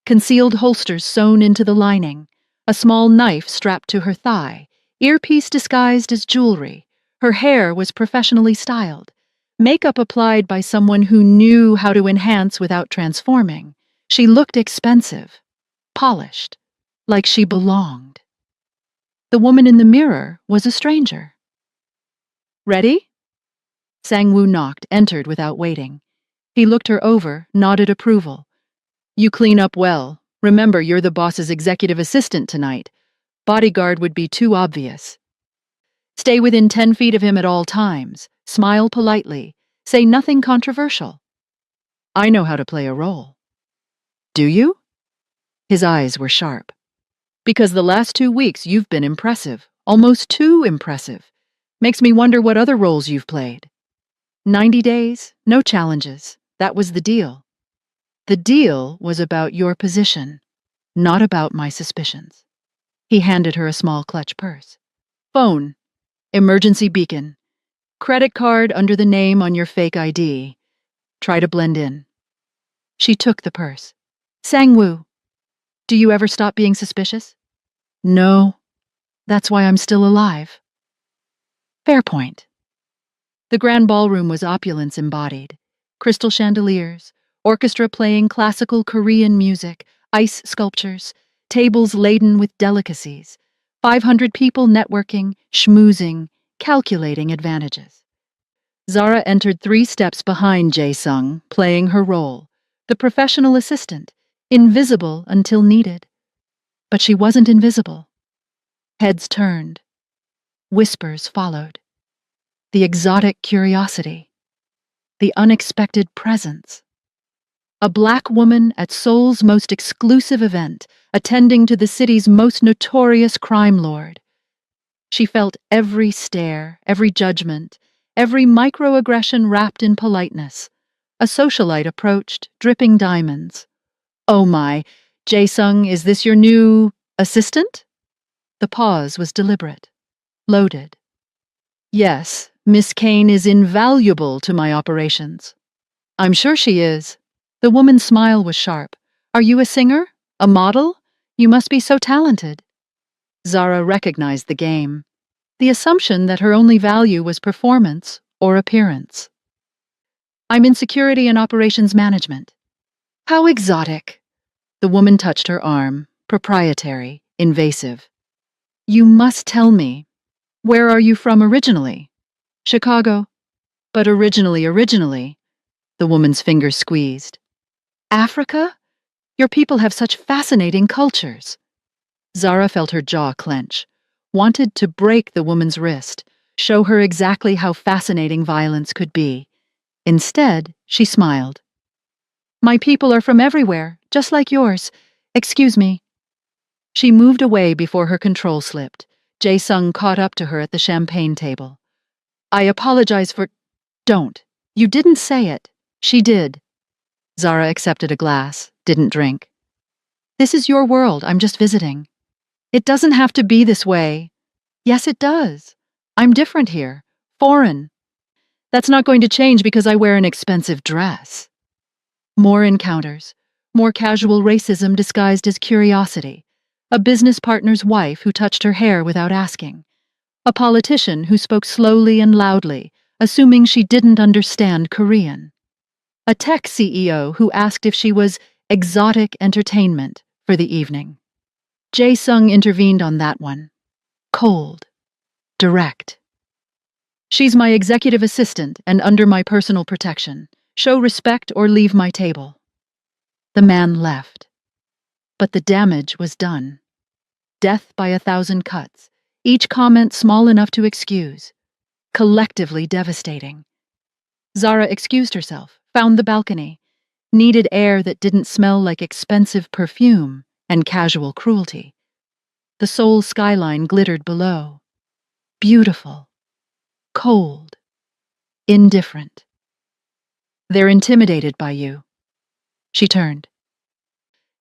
concealed holsters sewn into the lining, a small knife strapped to her thigh, earpiece disguised as jewelry. Her hair was professionally styled, makeup applied by someone who knew how to enhance without transforming. She looked expensive, polished, like she belonged. The woman in the mirror was a stranger. Ready? Sang-woo knocked, entered without waiting. He looked her over, nodded approval. You clean up well. Remember, you're the boss's executive assistant tonight. Bodyguard would be too obvious. Stay within 10 feet of him at all times. Smile politely. Say nothing controversial. I know how to play a role. Do you? His eyes were sharp. Because the last 2 weeks you've been impressive, almost too impressive. Makes me wonder what other roles you've played. 90 days, no challenges. That was the deal. The deal was about your position, not about my suspicions. He handed her a small clutch purse. Phone, emergency beacon, credit card under the name on your fake ID. Try to blend in. She took the purse. Sang-woo, do you ever stop being suspicious? No. That's why I'm still alive. Fair point. The grand ballroom was opulence embodied. Crystal chandeliers, orchestra playing classical Korean music, ice sculptures, tables laden with delicacies, 500 people networking, schmoozing, calculating advantages. Zara entered 3 steps behind Jae-sung, playing her role, the professional assistant, invisible until needed. But she wasn't invisible. Heads turned. Whispers followed. The exotic curiosity. The unexpected presence. A black woman at Seoul's most exclusive event, attending to the city's most notorious crime lord. She felt every stare, every judgment, every microaggression wrapped in politeness. A socialite approached, dripping diamonds. Oh my, Jae-sung, is this your new assistant? The pause was deliberate, loaded. Yes, Miss Kane is invaluable to my operations. I'm sure she is. The woman's smile was sharp. Are you a singer? A model? You must be so talented. Zara recognized the game. The assumption that her only value was performance or appearance. I'm in security and operations management. How exotic. The woman touched her arm, proprietary, invasive. You must tell me. Where are you from originally? Chicago. But originally, the woman's fingers squeezed. Africa? Your people have such fascinating cultures. Zara felt her jaw clench, wanted to break the woman's wrist, show her exactly how fascinating violence could be. Instead, she smiled. My people are from everywhere, just like yours. Excuse me. She moved away before her control slipped. Jae-sung caught up to her at the champagne table. I apologize for... Don't. You didn't say it. She did. Zara accepted a glass, didn't drink. This is your world, I'm just visiting. It doesn't have to be this way. Yes, it does. I'm different here. Foreign. That's not going to change because I wear an expensive dress. More encounters. More casual racism disguised as curiosity. A business partner's wife who touched her hair without asking. A politician who spoke slowly and loudly, assuming she didn't understand Korean. A tech CEO who asked if she was exotic entertainment for the evening. Jae-sung intervened on that one. Cold. Direct. She's my executive assistant and under my personal protection. Show respect or leave my table. The man left. But the damage was done. Death by 1,000 cuts, each comment small enough to excuse. Collectively devastating. Zara excused herself, found the balcony, needed air that didn't smell like expensive perfume and casual cruelty. The Seoul skyline glittered below. Beautiful. Cold. Indifferent. They're intimidated by you. She turned.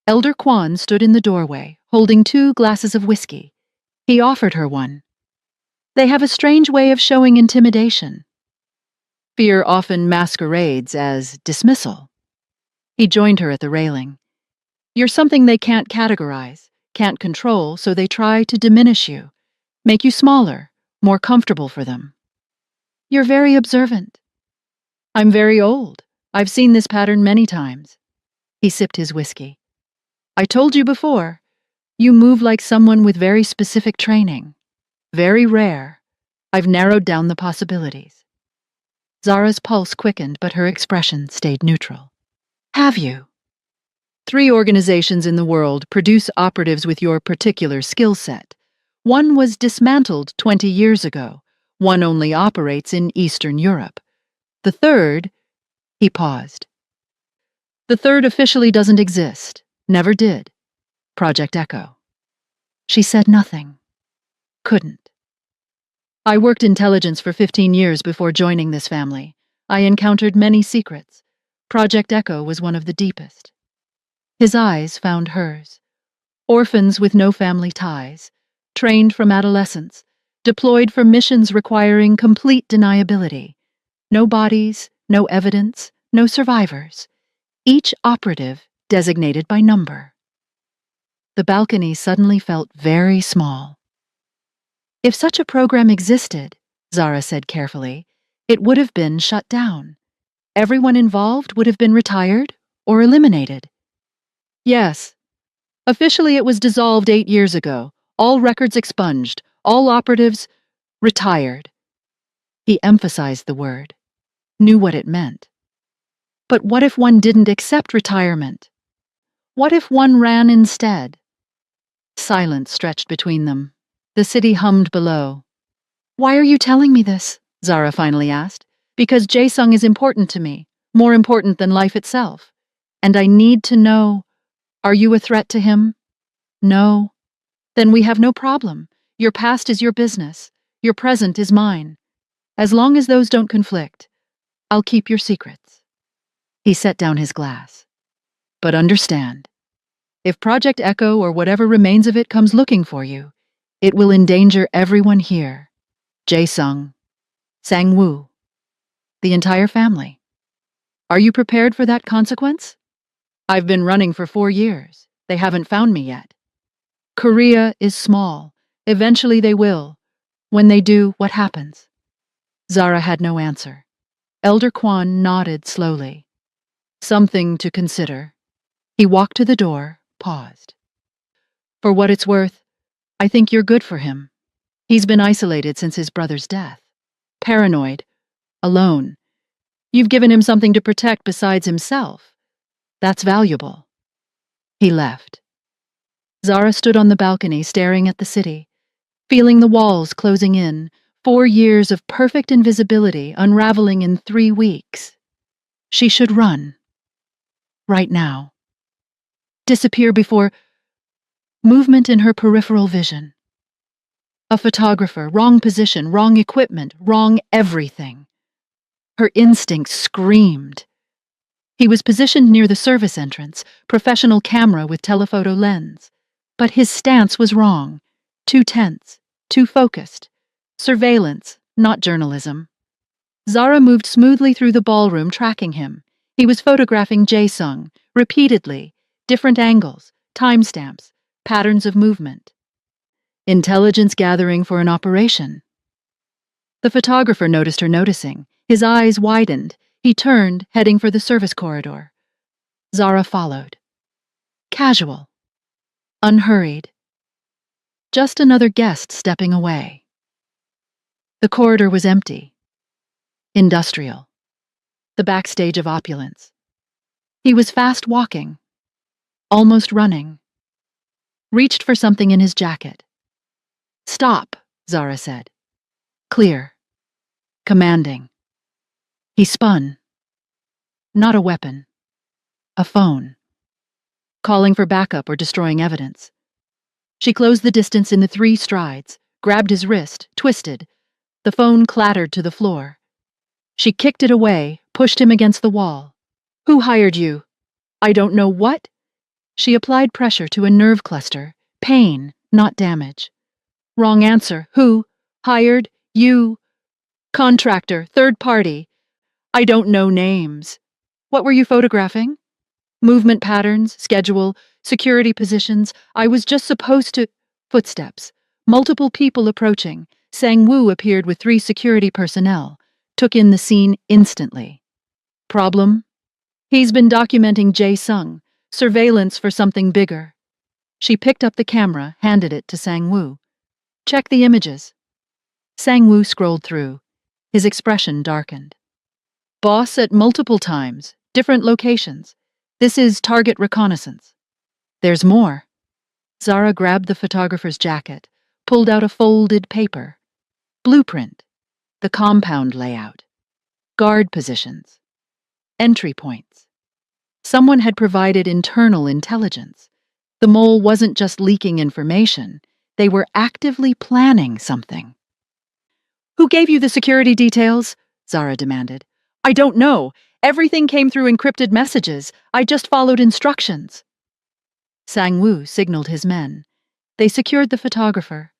Elder Kwan stood in the doorway, holding 2 glasses of whiskey. He offered her one. They have a strange way of showing intimidation. Fear often masquerades as dismissal. He joined her at the railing. You're something they can't categorize, can't control, so they try to diminish you, make you smaller, more comfortable for them. You're very observant. I'm very old. I've seen this pattern many times. He sipped his whiskey. I told you before, you move like someone with very specific training. Very rare. I've narrowed down the possibilities. Zara's pulse quickened, but her expression stayed neutral. Have you? 3 organizations in the world produce operatives with your particular skill set. One was dismantled 20 years ago. One only operates in Eastern Europe. The third, he paused. The third officially doesn't exist. Never did. Project Echo. She said nothing. Couldn't. I worked intelligence for 15 years before joining this family. I encountered many secrets. Project Echo was one of the deepest. His eyes found hers. Orphans with no family ties, trained from adolescence, deployed for missions requiring complete deniability. No bodies, no evidence, no survivors. Each operative designated by number. The balcony suddenly felt very small. If such a program existed, Zara said carefully, it would have been shut down. Everyone involved would have been retired or eliminated. Yes. Officially, it was dissolved 8 years ago. All records expunged. All operatives retired. He emphasized the word, knew what it meant. But what if one didn't accept retirement? What if one ran instead? Silence stretched between them. The city hummed below. Why are you telling me this? Zara finally asked. Because Jae-sung is important to me, more important than life itself. And I need to know, are you a threat to him? No. Then we have no problem. Your past is your business. Your present is mine. As long as those don't conflict, I'll keep your secrets. He set down his glass. But understand, if Project Echo or whatever remains of it comes looking for you, it will endanger everyone here. Jae-sung, Sang-woo, the entire family. Are you prepared for that consequence? I've been running for 4 years. They haven't found me yet. Korea is small. Eventually they will. When they do, what happens? Zara had no answer. Elder Kwan nodded slowly. Something to consider. He walked to the door, paused. For what it's worth, I think you're good for him. He's been isolated since his brother's death. Paranoid. Alone. You've given him something to protect besides himself. That's valuable. He left. Zara stood on the balcony staring at the city, feeling the walls closing in, 4 years of perfect invisibility unraveling in 3 weeks. She should run. Right now. Disappear before movement in her peripheral vision. A photographer, wrong position, wrong equipment, wrong everything. Her instinct screamed. He was positioned near the service entrance, professional camera with telephoto lens. But his stance was wrong. Too tense, too focused. Surveillance, not journalism. Zara moved smoothly through the ballroom, tracking him. He was photographing Jae-sung, repeatedly, different angles, timestamps, patterns of movement. Intelligence gathering for an operation. The photographer noticed her noticing. His eyes widened. He turned, heading for the service corridor. Zara followed. Casual. Unhurried. Just another guest stepping away. The corridor was empty. Industrial. The backstage of opulence. He was fast walking. Almost running. Reached for something in his jacket. Stop, Zara said. Clear. Commanding. He spun. Not a weapon. A phone. Calling for backup or destroying evidence. She closed the distance in the 3 strides, grabbed his wrist, twisted. The phone clattered to the floor. She kicked it away, pushed him against the wall. Who hired you? I don't know what? She applied pressure to a nerve cluster. Pain, not damage. Wrong answer. Who? Hired? You? Contractor, third party. I don't know names. What were you photographing? Movement patterns, schedule, security positions. I was just supposed to... Footsteps. Multiple people approaching. Sang-woo appeared with 3 security personnel. Took in the scene instantly. Problem? He's been documenting Jae-sung. Surveillance for something bigger. She picked up the camera, handed it to Sang-woo. Check the images. Sang-woo scrolled through. His expression darkened. Boss at multiple times, different locations. This is target reconnaissance. There's more. Zara grabbed the photographer's jacket, pulled out a folded paper. Blueprint. The compound layout. guard positions, entry points. Someone had provided internal intelligence. The mole wasn't just leaking information, they were actively planning something. Who gave you the security details? Zara demanded. I don't know. Everything came through encrypted messages. I just followed instructions. Sang-woo signaled his men. They secured the photographer.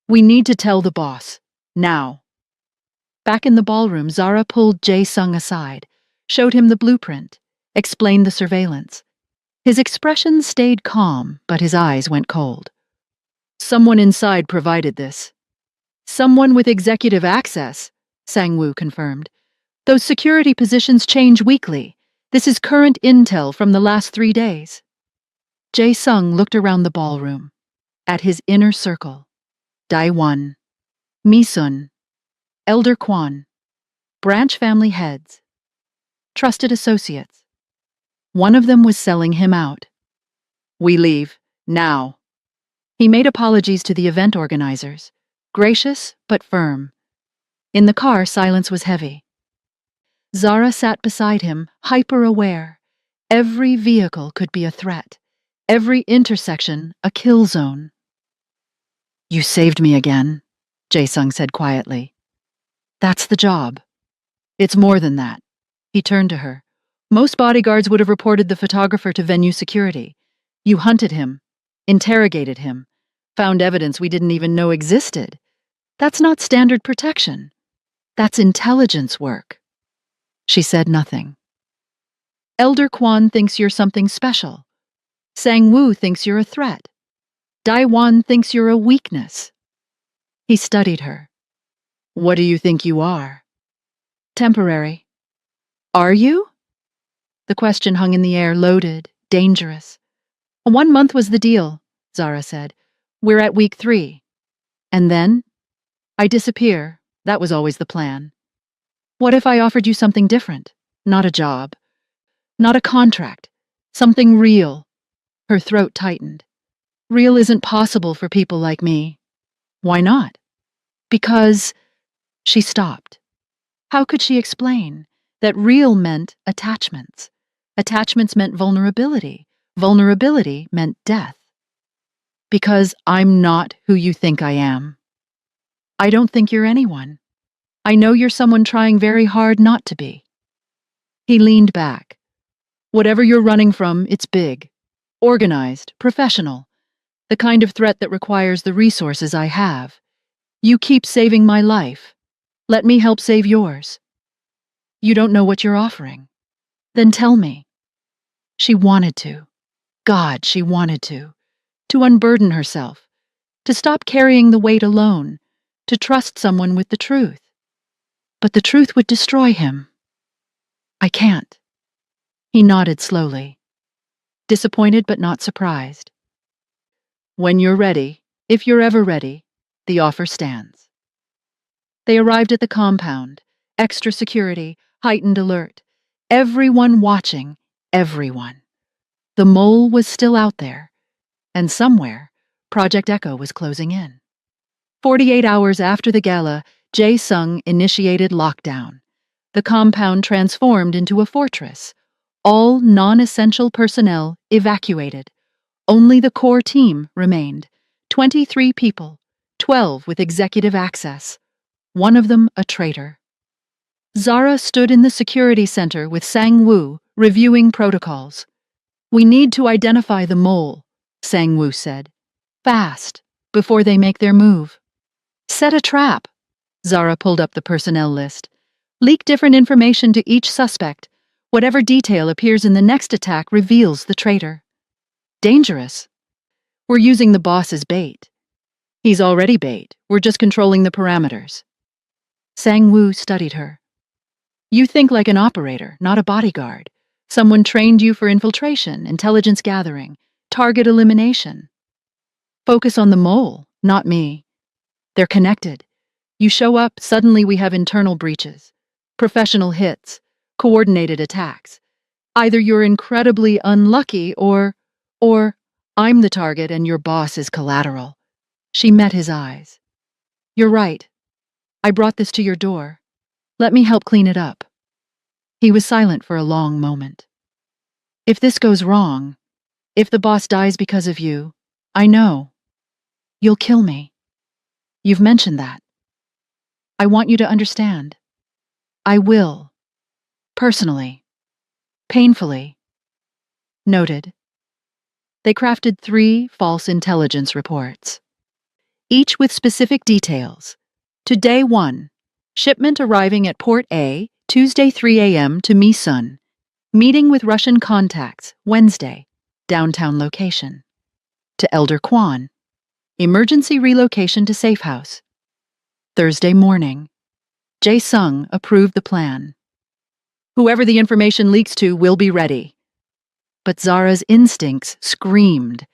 We need to tell the boss. Now. Back in the ballroom, Zara pulled Jae-sung aside, showed him the blueprint, explained the surveillance. His expression stayed calm, but his eyes went cold. Someone inside provided this. Someone with executive access, Sang-woo confirmed. Those security positions change weekly. This is current intel from the last 3 days. Jae-sung looked around the ballroom. At his inner circle. Dae-won, Mi-sun, Elder Kwon, branch family heads, trusted associates. One of them was selling him out. We leave, now. He made apologies to the event organizers, gracious but firm. In the car, silence was heavy. Zara sat beside him, hyper-aware. Every vehicle could be a threat, every intersection a kill zone. You saved me again, Jae-sung said quietly. That's the job. It's more than that. He turned to her. Most bodyguards would have reported the photographer to venue security. You hunted him, interrogated him, found evidence we didn't even know existed. That's not standard protection. That's intelligence work. She said nothing. Elder Kwon thinks you're something special. Sang-woo thinks you're a threat. Dae-won thinks you're a weakness. He studied her. What do you think you are? Temporary. Are you? The question hung in the air, loaded, dangerous. 1 month was the deal, Zara said. We're at week 3. And then? I disappear. That was always the plan. What if I offered you something different? Not a job. Not a contract. Something real. Her throat tightened. Real isn't possible for people like me. Why not? Because... She stopped. How could she explain that real meant attachments? Attachments meant vulnerability. Vulnerability meant death. Because I'm not who you think I am. I don't think you're anyone. I know you're someone trying very hard not to be. He leaned back. Whatever you're running from, it's big. Organized, professional. The kind of threat that requires the resources I have. You keep saving my life. Let me help save yours. You don't know what you're offering. Then tell me. She wanted to. God, she wanted to. To unburden herself. To stop carrying the weight alone. To trust someone with the truth. But the truth would destroy him. I can't. He nodded slowly. Disappointed but not surprised. When you're ready, if you're ever ready, the offer stands. They arrived at the compound, extra security, heightened alert. Everyone watching, everyone. The mole was still out there, and somewhere, Project Echo was closing in. 48 hours after the gala, Jae-sung initiated lockdown. The compound transformed into a fortress. All non-essential personnel evacuated. Only the core team remained. 23 people, 12 with executive access. One of them a traitor. Zara stood in the security center with Sang-woo, reviewing protocols. We need to identify the mole, Sang-woo said. Fast, before they make their move. Set a trap. Zara pulled up the personnel list. Leak different information to each suspect. Whatever detail appears in the next attack reveals the traitor. Dangerous. We're using the boss as bait. He's already bait. We're just controlling the parameters. Sang-woo studied her. You think like an operator, not a bodyguard. Someone trained you for infiltration, intelligence gathering, target elimination. Focus on the mole, not me. They're connected. You show up, suddenly we have internal breaches, professional hits, coordinated attacks. Either you're incredibly unlucky or I'm the target and your boss is collateral. She met his eyes. You're right. I brought this to your door. Let me help clean it up. He was silent for a long moment. If this goes wrong, if the boss dies because of you, I know. You'll kill me. You've mentioned that. I want you to understand. I will. Personally. Painfully. Noted. They crafted 3 false intelligence reports, each with specific details. To day 1, shipment arriving at Port A, Tuesday 3 a.m. to Misun. Meeting with Russian contacts, Wednesday, downtown location. To Elder Kwan, emergency relocation to safe house. Thursday morning, Jae Sung approved the plan. Whoever the information leaks to will be ready. But Zara's instincts screamed.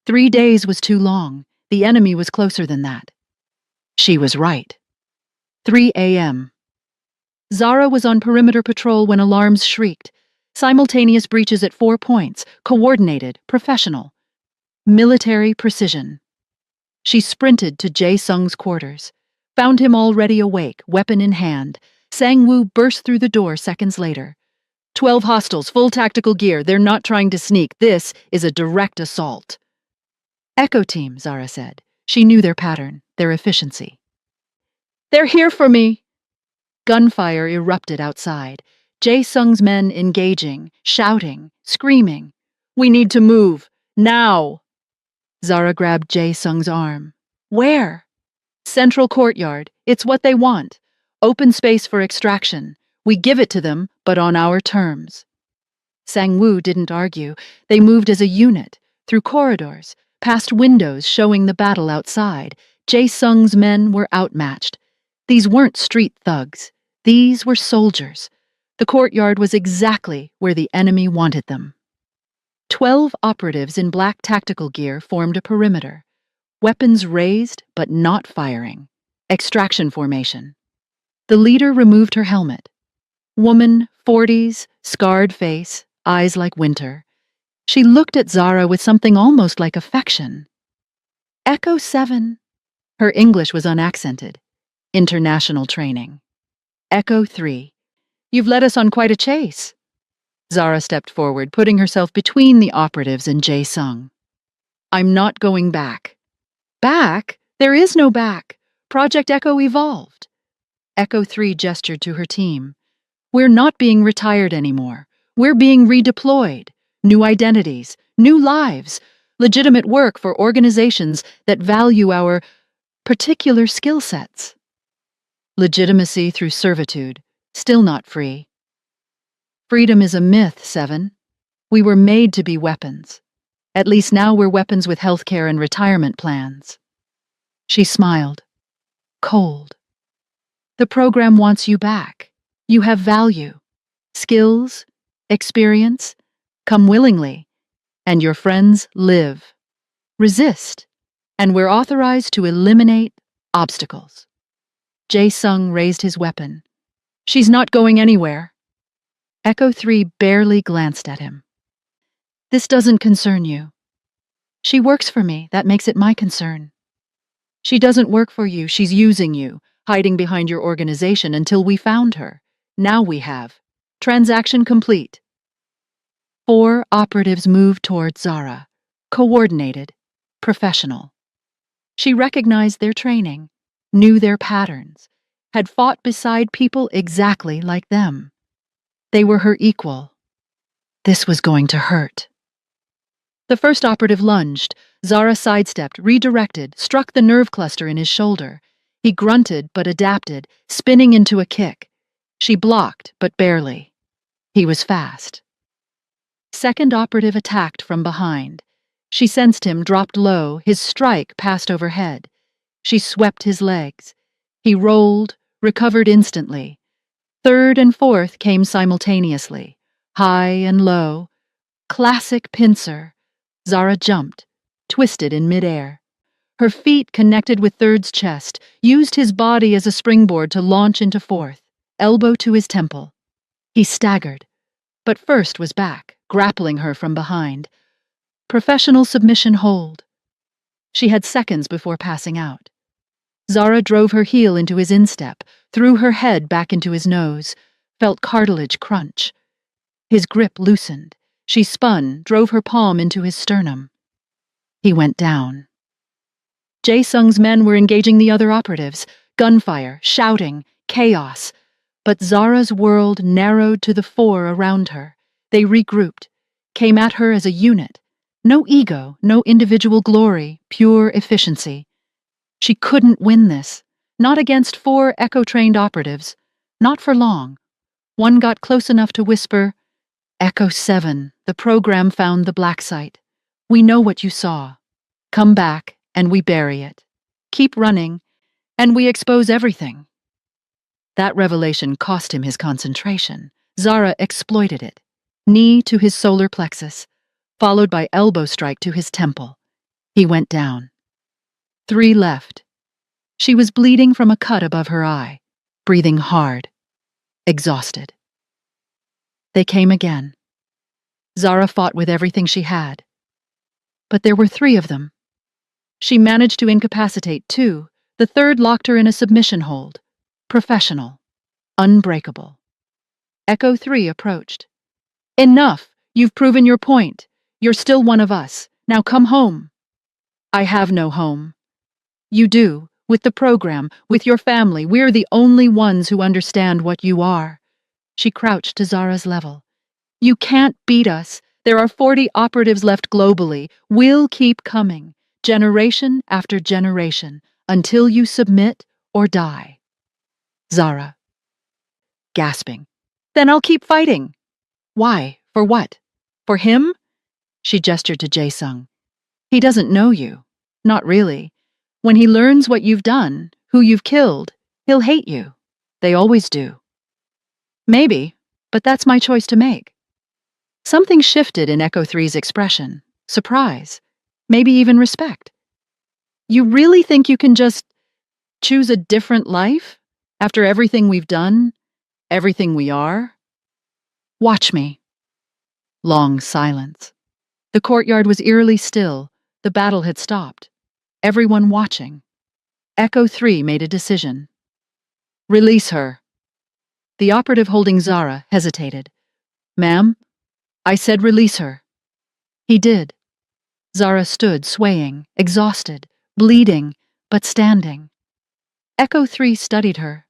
3 days was too long. The enemy was closer than that. She was right. 3 a.m. Zara was on perimeter patrol when alarms shrieked. Simultaneous breaches at 4 points, coordinated, professional. Military precision. She sprinted to Jae Sung's quarters, found him already awake, weapon in hand. Sang-woo burst through the door seconds later. 12 hostiles, full tactical gear. They're not trying to sneak. This is a direct assault. Echo team, Zara said. She knew their pattern, their efficiency. They're here for me. Gunfire erupted outside. Jae Sung's men engaging, shouting, screaming. We need to move. Now! Zara grabbed Jae Sung's arm. Where? Central courtyard. It's what they want. Open space for extraction. We give it to them, but on our terms. Sang-woo didn't argue. They moved as a unit, through corridors, past windows showing the battle outside. Jae Sung's men were outmatched. These weren't street thugs. These were soldiers. The courtyard was exactly where the enemy wanted them. 12 operatives in black tactical gear formed a perimeter. Weapons raised, but not firing. Extraction formation. The leader removed her helmet. Woman, 40s, scarred face, eyes like winter. She looked at Zara with something almost like affection. Echo 7. Her English was unaccented. International training. Echo 3. You've led us on quite a chase. Zara stepped forward, putting herself between the operatives and Jae Sung. I'm not going back. Back? There is no back. Project Echo evolved. Echo 3 gestured to her team. We're not being retired anymore. We're being redeployed. New identities, new lives, legitimate work for organizations that value our particular skill sets. Legitimacy through servitude, still not free. Freedom is a myth, 7. We were made to be weapons. At least now we're weapons with healthcare and retirement plans. She smiled. Cold. The program wants you back. You have value. Skills, experience, come willingly. And your friends live. Resist. And we're authorized to eliminate obstacles. Jae Sung raised his weapon. She's not going anywhere. Echo 3 barely glanced at him. This doesn't concern you. She works for me, that makes it my concern. She doesn't work for you, she's using you, hiding behind your organization until we found her. Now we have. Transaction complete. 4 operatives moved toward Zara, coordinated, professional. She recognized their training, knew their patterns, had fought beside people exactly like them. They were her equal. This was going to hurt. The first operative lunged. Zara sidestepped, redirected, struck the nerve cluster in his shoulder. He grunted but adapted, spinning into a kick. She blocked, but barely. He was fast. Second operative attacked from behind. She sensed him, dropped low, his strike passed overhead. She swept his legs. He rolled, recovered instantly. Third and fourth came simultaneously, high and low. Classic pincer. Zara jumped, twisted in midair. Her feet connected with third's chest, used his body as a springboard to launch into fourth, elbow to his temple. He staggered, but first was back, grappling her from behind. Professional submission hold. She had seconds before passing out. Zara drove her heel into his instep, threw her head back into his nose. felt cartilage crunch. His grip loosened. She spun, drove her palm into his sternum. He went down. Jae-sung's men were engaging the other operatives. Gunfire, shouting, chaos. But Zara's world narrowed to the four around her. They regrouped, came at her as a unit. No ego, no individual glory, pure efficiency. She couldn't win this. Not against four Echo-trained operatives. Not for long. One got close enough to whisper, "Echo 7, the program found the black site. We know what you saw. Come back, and we bury it. Keep running, and we expose everything." That revelation cost him his concentration. Zara exploited it. Knee to his solar plexus, followed by elbow strike to his temple. He went down. 3 left. She was bleeding from a cut above her eye, breathing hard, exhausted. They came again. Zara fought with everything she had. But there were 3 of them. She managed to incapacitate 2. The third locked her in a submission hold. Professional. Unbreakable. Echo 3 approached. "Enough! You've proven your point. You're still one of us. Now come home." "I have no home." "You do. With the program, with your family. We're the only ones who understand what you are." She crouched to Zara's level. "You can't beat us. There are 40 operatives left globally. We'll keep coming, generation after generation, until you submit or die." Zara. Gasping. "Then I'll keep fighting." "Why? For what? For him?" She gestured to Jae-sung. "He doesn't know you. Not really. When he learns what you've done, who you've killed, he'll hate you. They always do." "Maybe, but that's my choice to make." Something shifted in Echo 3's expression. Surprise. Maybe even respect. "You really think you can just choose a different life? After everything we've done? Everything we are?" "Watch me." Long silence. The courtyard was eerily still. The battle had stopped. Everyone watching. Echo 3 made a decision. "Release her." The operative holding Zara hesitated. "Ma'am, I said release her." He did. Zara stood, swaying, exhausted, bleeding, but standing. Echo 3 studied her.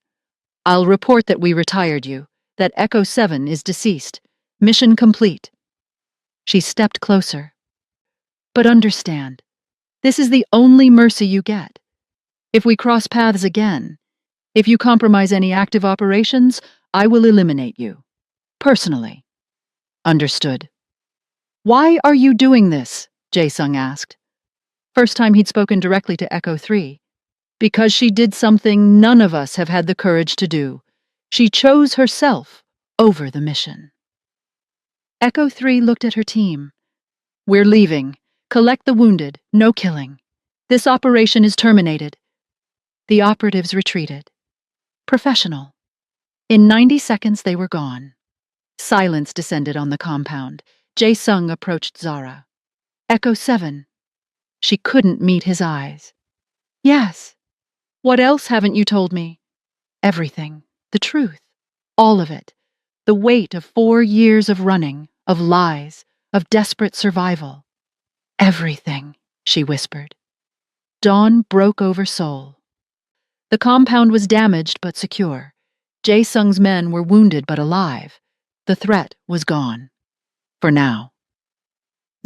"I'll report that we retired you, that Echo 7 is deceased. Mission complete." She stepped closer. "But understand, this is the only mercy you get. If we cross paths again, if you compromise any active operations, I will eliminate you. Personally." "Understood." "Why are you doing this?" Jae-sung asked. First time he'd spoken directly to Echo 3. "Because she did something none of us have had the courage to do. She chose herself over the mission." Echo 3 looked at her team. "We're leaving. Collect the wounded. No killing. This operation is terminated." The operatives retreated. Professional. In 90 seconds they were gone. Silence descended on the compound. Jae-sung approached Zara. "Echo 7. She couldn't meet his eyes. "Yes. What else haven't you told me?" "Everything. The truth. All of it. The weight of 4 years of running, of lies, of desperate survival." "Everything," she whispered. Dawn broke over Seoul. The compound was damaged but secure. Jae-sung's men were wounded but alive. The threat was gone. For now.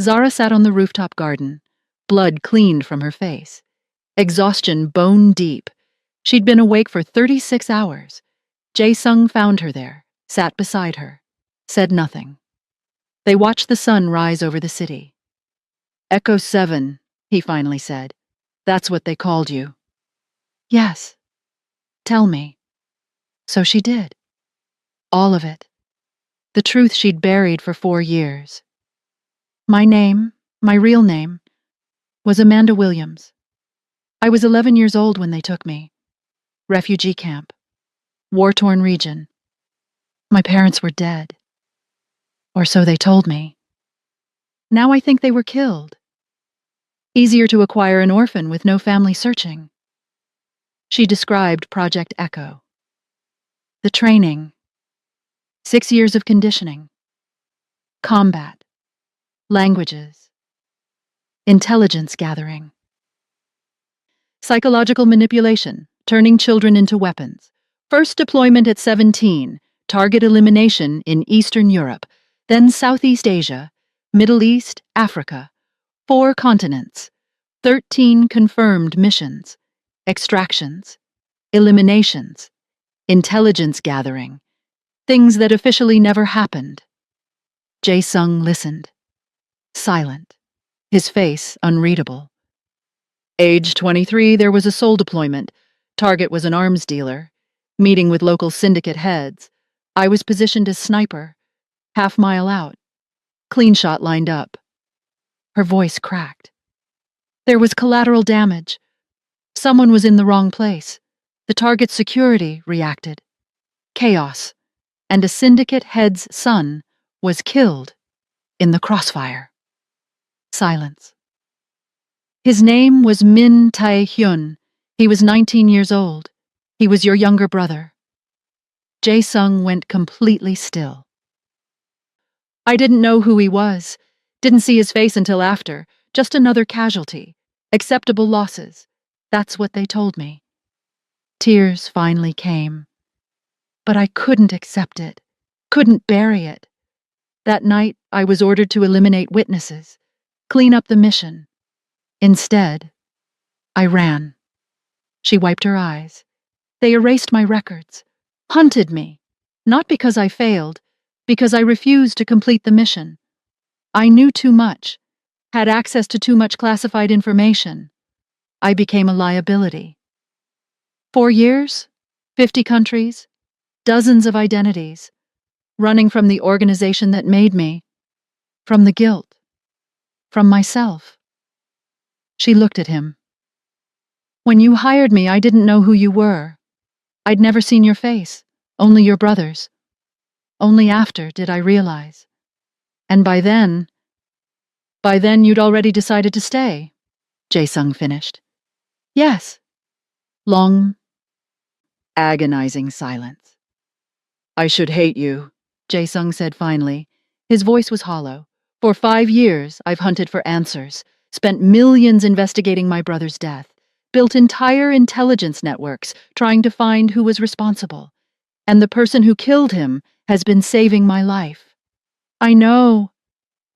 Zara sat on the rooftop garden, blood cleaned from her face. Exhaustion bone deep. She'd been awake for 36 hours. Jae-sung found her there, sat beside her, said nothing. They watched the sun rise over the city. "Echo 7, he finally said. "That's what they called you." "Yes. Tell me." So she did. All of it. The truth she'd buried for 4 years. My name, my real name, was Amanda Williams. I was 11 years old when they took me. Refugee camp. War-torn region. My parents were dead. Or so they told me. Now I think they were killed. Easier to acquire an orphan with no family searching. She described Project Echo. The training. 6 years of conditioning, combat, languages, intelligence gathering, psychological manipulation, turning children into weapons. First deployment at 17, target elimination in Eastern Europe, then Southeast Asia, Middle East, Africa, 4 continents, 13 confirmed missions, extractions, eliminations, intelligence gathering, things that officially never happened. Jae-sung listened, silent, his face unreadable. Age 23, there was a sole deployment. Target was an arms dealer. Meeting with local syndicate heads. I was positioned as sniper, half-mile out. Clean shot lined up. Her voice cracked. There was collateral damage. Someone was in the wrong place. The target's security reacted. Chaos. And a syndicate head's son was killed in the crossfire. Silence. His name was Min Tae-hyun. He was 19 years old. He was your younger brother. Jae-sung went completely still. I didn't know who he was. Didn't see his face until after. Just another casualty. Acceptable losses. That's what they told me. Tears finally came. But I couldn't accept it. Couldn't bury it. That night, I was ordered to eliminate witnesses. Clean up the mission. Instead, I ran. She wiped her eyes. They erased my records. Hunted me. Not because I failed, because I refused to complete the mission. I knew too much. Had access to too much classified information. I became a liability. 4 years, 50 countries, dozens of identities, running from the organization that made me, from the guilt, from myself. She looked at him. When you hired me, I didn't know who you were. I'd never seen your face, only your brother's. Only after did I realize. And by then you'd already decided to stay, Jae-sung finished. Yes. Long, agonizing silence. I should hate you, Jae-sung said finally. His voice was hollow. For 5 years, I've hunted for answers, spent millions investigating my brother's death, built entire intelligence networks trying to find who was responsible. And the person who killed him has been saving my life. I know.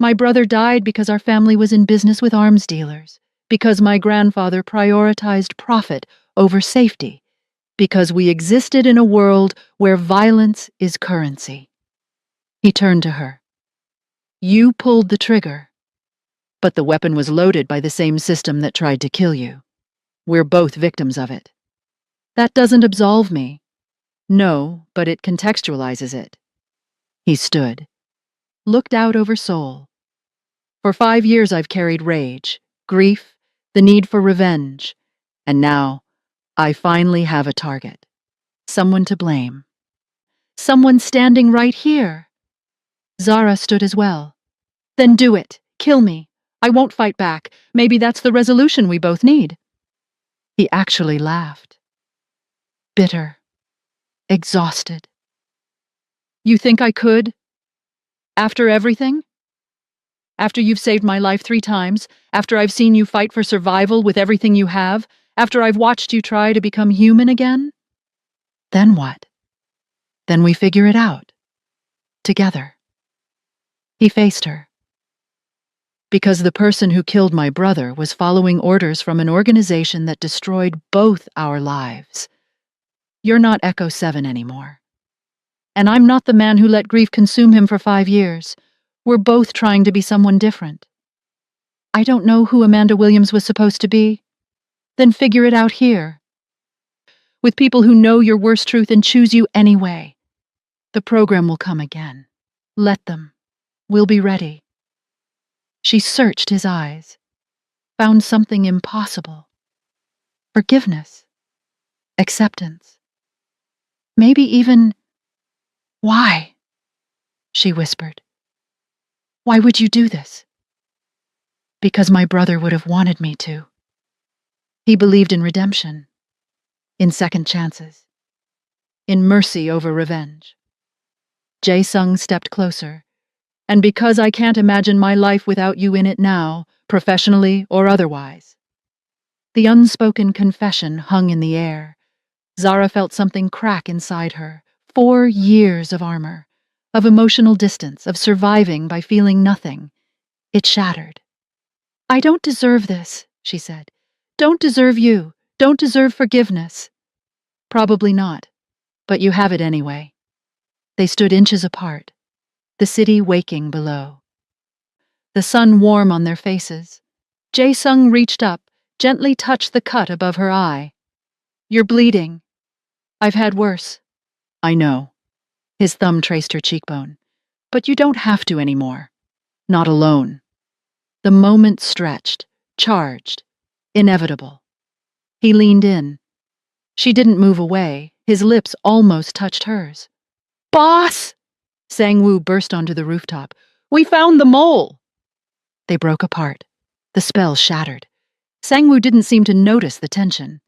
My brother died because our family was in business with arms dealers, because my grandfather prioritized profit over safety, because we existed in a world where violence is currency. He turned to her. You pulled the trigger, but the weapon was loaded by the same system that tried to kill you. We're both victims of it. That doesn't absolve me. No, but it contextualizes it. He stood, looked out over Seoul. For 5 years I've carried rage, grief, the need for revenge, and now I finally have a target. Someone to blame. Someone standing right here. Zara stood as well. Then do it. Kill me. I won't fight back. Maybe that's the resolution we both need. He actually laughed. Bitter. Exhausted. You think I could? After everything? After you've saved my life 3 times, after I've seen you fight for survival with everything you have, after I've watched you try to become human again? Then what? Then we figure it out. Together. He faced her. Because the person who killed my brother was following orders from an organization that destroyed both our lives. You're not Echo 7 anymore. And I'm not the man who let grief consume him for 5 years. We're both trying to be someone different. I don't know who Amanda Williams was supposed to be. Then figure it out here. With people who know your worst truth and choose you anyway. The program will come again. Let them. We'll be ready. She searched his eyes, found something impossible. Forgiveness. Acceptance. Maybe even, why? She whispered. Why would you do this? Because my brother would have wanted me to. He believed in redemption, in second chances, in mercy over revenge. Jae-sung stepped closer. And because I can't imagine my life without you in it now, professionally or otherwise. The unspoken confession hung in the air. Zara felt something crack inside her. 4 years of armor, of emotional distance, of surviving by feeling nothing. It shattered. I don't deserve this, she said. Don't deserve you. Don't deserve forgiveness. Probably not, but you have it anyway. They stood inches apart, the city waking below. The sun warm on their faces. Jae-sung reached up, gently touched the cut above her eye. You're bleeding. I've had worse. I know. His thumb traced her cheekbone. But you don't have to anymore. Not alone. The moment stretched, charged, inevitable. He leaned in. She didn't move away. His lips almost touched hers. Boss! Sang-woo burst onto the rooftop. We found the mole! They broke apart. The spell shattered. Sang-woo didn't seem to notice the tension.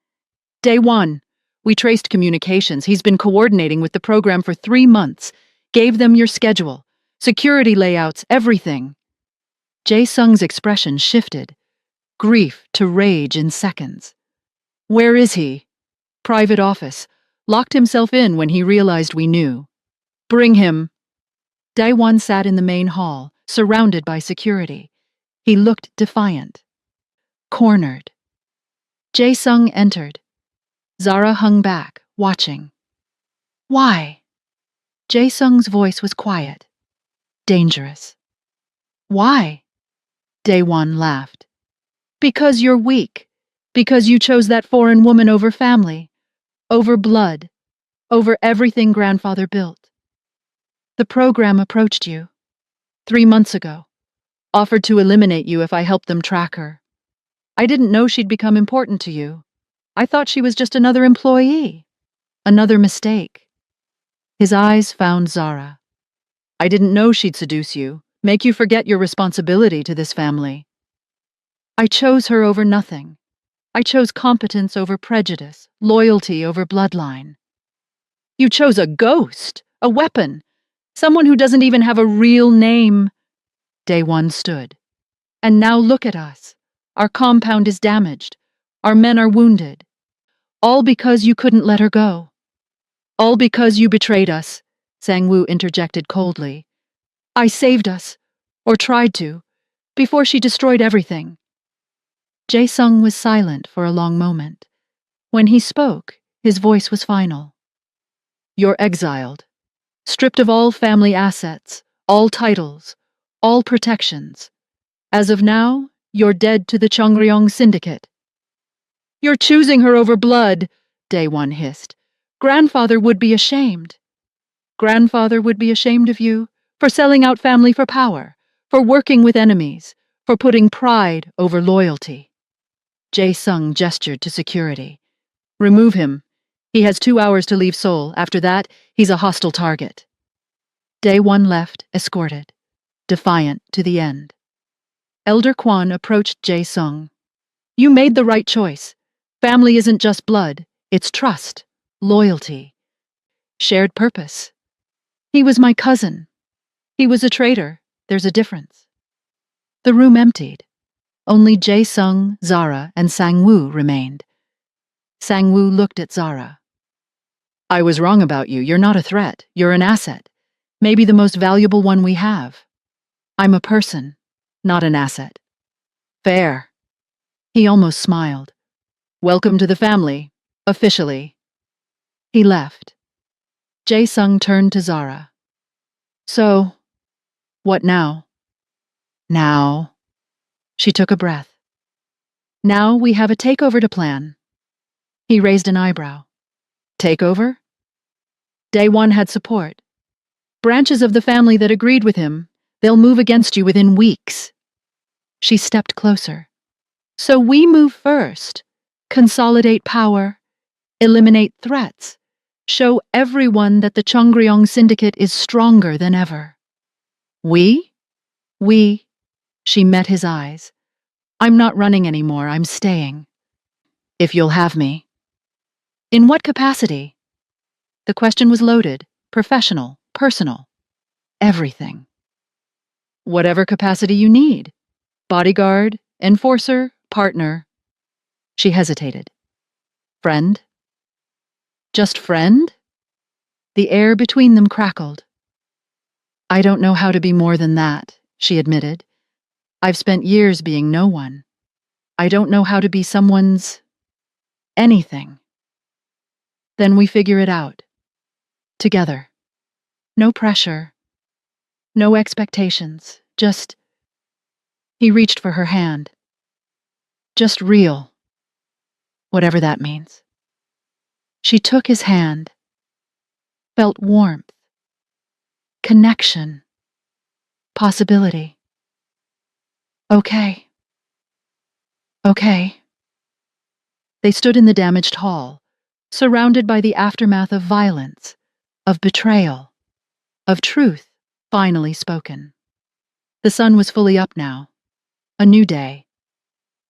Day 1. We traced communications. He's been coordinating with the program for 3 months. Gave them your schedule, security layouts, everything. Jae-sung's expression shifted. Grief to rage in seconds. Where is he? Private office. Locked himself in when he realized we knew. Bring him. Daewon sat in the main hall, surrounded by security. He looked defiant. Cornered. Jae-sung entered. Zara hung back, watching. Why? Jae-sung's voice was quiet. Dangerous. Why? Daewon laughed. Because you're weak. Because you chose that foreign woman over family. Over blood. Over everything grandfather built. The program approached you. 3 months ago. Offered to eliminate you if I helped them track her. I didn't know she'd become important to you. I thought she was just another employee. Another mistake. His eyes found Zara. I didn't know she'd seduce you, make you forget your responsibility to this family. I chose her over nothing. I chose competence over prejudice, loyalty over bloodline. You chose a ghost, a weapon, someone who doesn't even have a real name. Daewon stood. And now look at us. Our compound is damaged. Our men are wounded. All because you couldn't let her go. All because you betrayed us, Sang-woo interjected coldly. I saved us, or tried to, before she destroyed everything. Jae-sung was silent for a long moment. When he spoke, his voice was final. You're exiled, stripped of all family assets, all titles, all protections. As of now, you're dead to the Chongryong Syndicate. You're choosing her over blood, Daewon hissed. Grandfather would be ashamed. Grandfather would be ashamed of you for selling out family for power, for working with enemies, for putting pride over loyalty. Jae-sung gestured to security. Remove him. He has 2 hours to leave Seoul. After that, he's a hostile target. Daewon left, escorted, defiant to the end. Elder Kwon approached Jae-sung. You made the right choice. Family isn't just blood, it's trust, loyalty, shared purpose. He was my cousin. He was a traitor. There's a difference. The room emptied. Only Jae-sung, Zara, and Sang-woo remained. Sang-woo looked at Zara. I was wrong about you. You're not a threat. You're an asset. Maybe the most valuable one we have. I'm a person, not an asset. Fair. He almost smiled. Welcome to the family, officially. He left. Jae-sung turned to Zara. So, what now? Now. She took a breath. Now we have a takeover to plan. He raised an eyebrow. Takeover? Daewon had support. Branches of the family that agreed with him, they'll move against you within weeks. She stepped closer. So we move first. Consolidate power, eliminate threats, show everyone that the Chongryong Syndicate is stronger than ever. We? We. She met his eyes. I'm not running anymore, I'm staying. If you'll have me. In what capacity? The question was loaded, professional, personal. everything. Whatever capacity you need. Bodyguard, enforcer, partner. She hesitated. Friend? Just friend? The air between them crackled. I don't know how to be more than that, she admitted. I've spent years being no one. I don't know how to be someone's anything. Then we figure it out. Together. No pressure. No expectations. Just... He reached for her hand. Just real. Whatever that means. She took his hand. Felt warmth. Connection. Possibility. Okay. Okay. They stood in the damaged hall, surrounded by the aftermath of violence, of betrayal, of truth finally spoken. The sun was fully up now. A new day.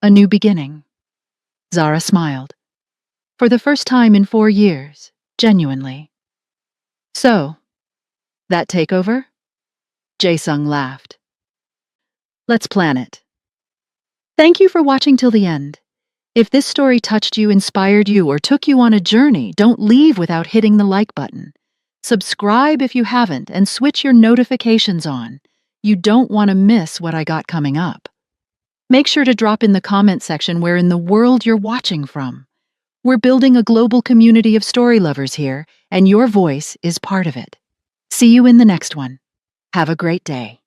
A new beginning. Zara smiled. For the first time in 4 years, genuinely. So, that takeover? Jae-sung laughed. Let's plan it. Thank you for watching till the end. If this story touched you, inspired you, or took you on a journey, don't leave without hitting the like button. Subscribe if you haven't, and switch your notifications on. You don't want to miss what I got coming up. Make sure to drop in the comment section where in the world you're watching from. We're building a global community of story lovers here, and your voice is part of it. See you in the next one. Have a great day.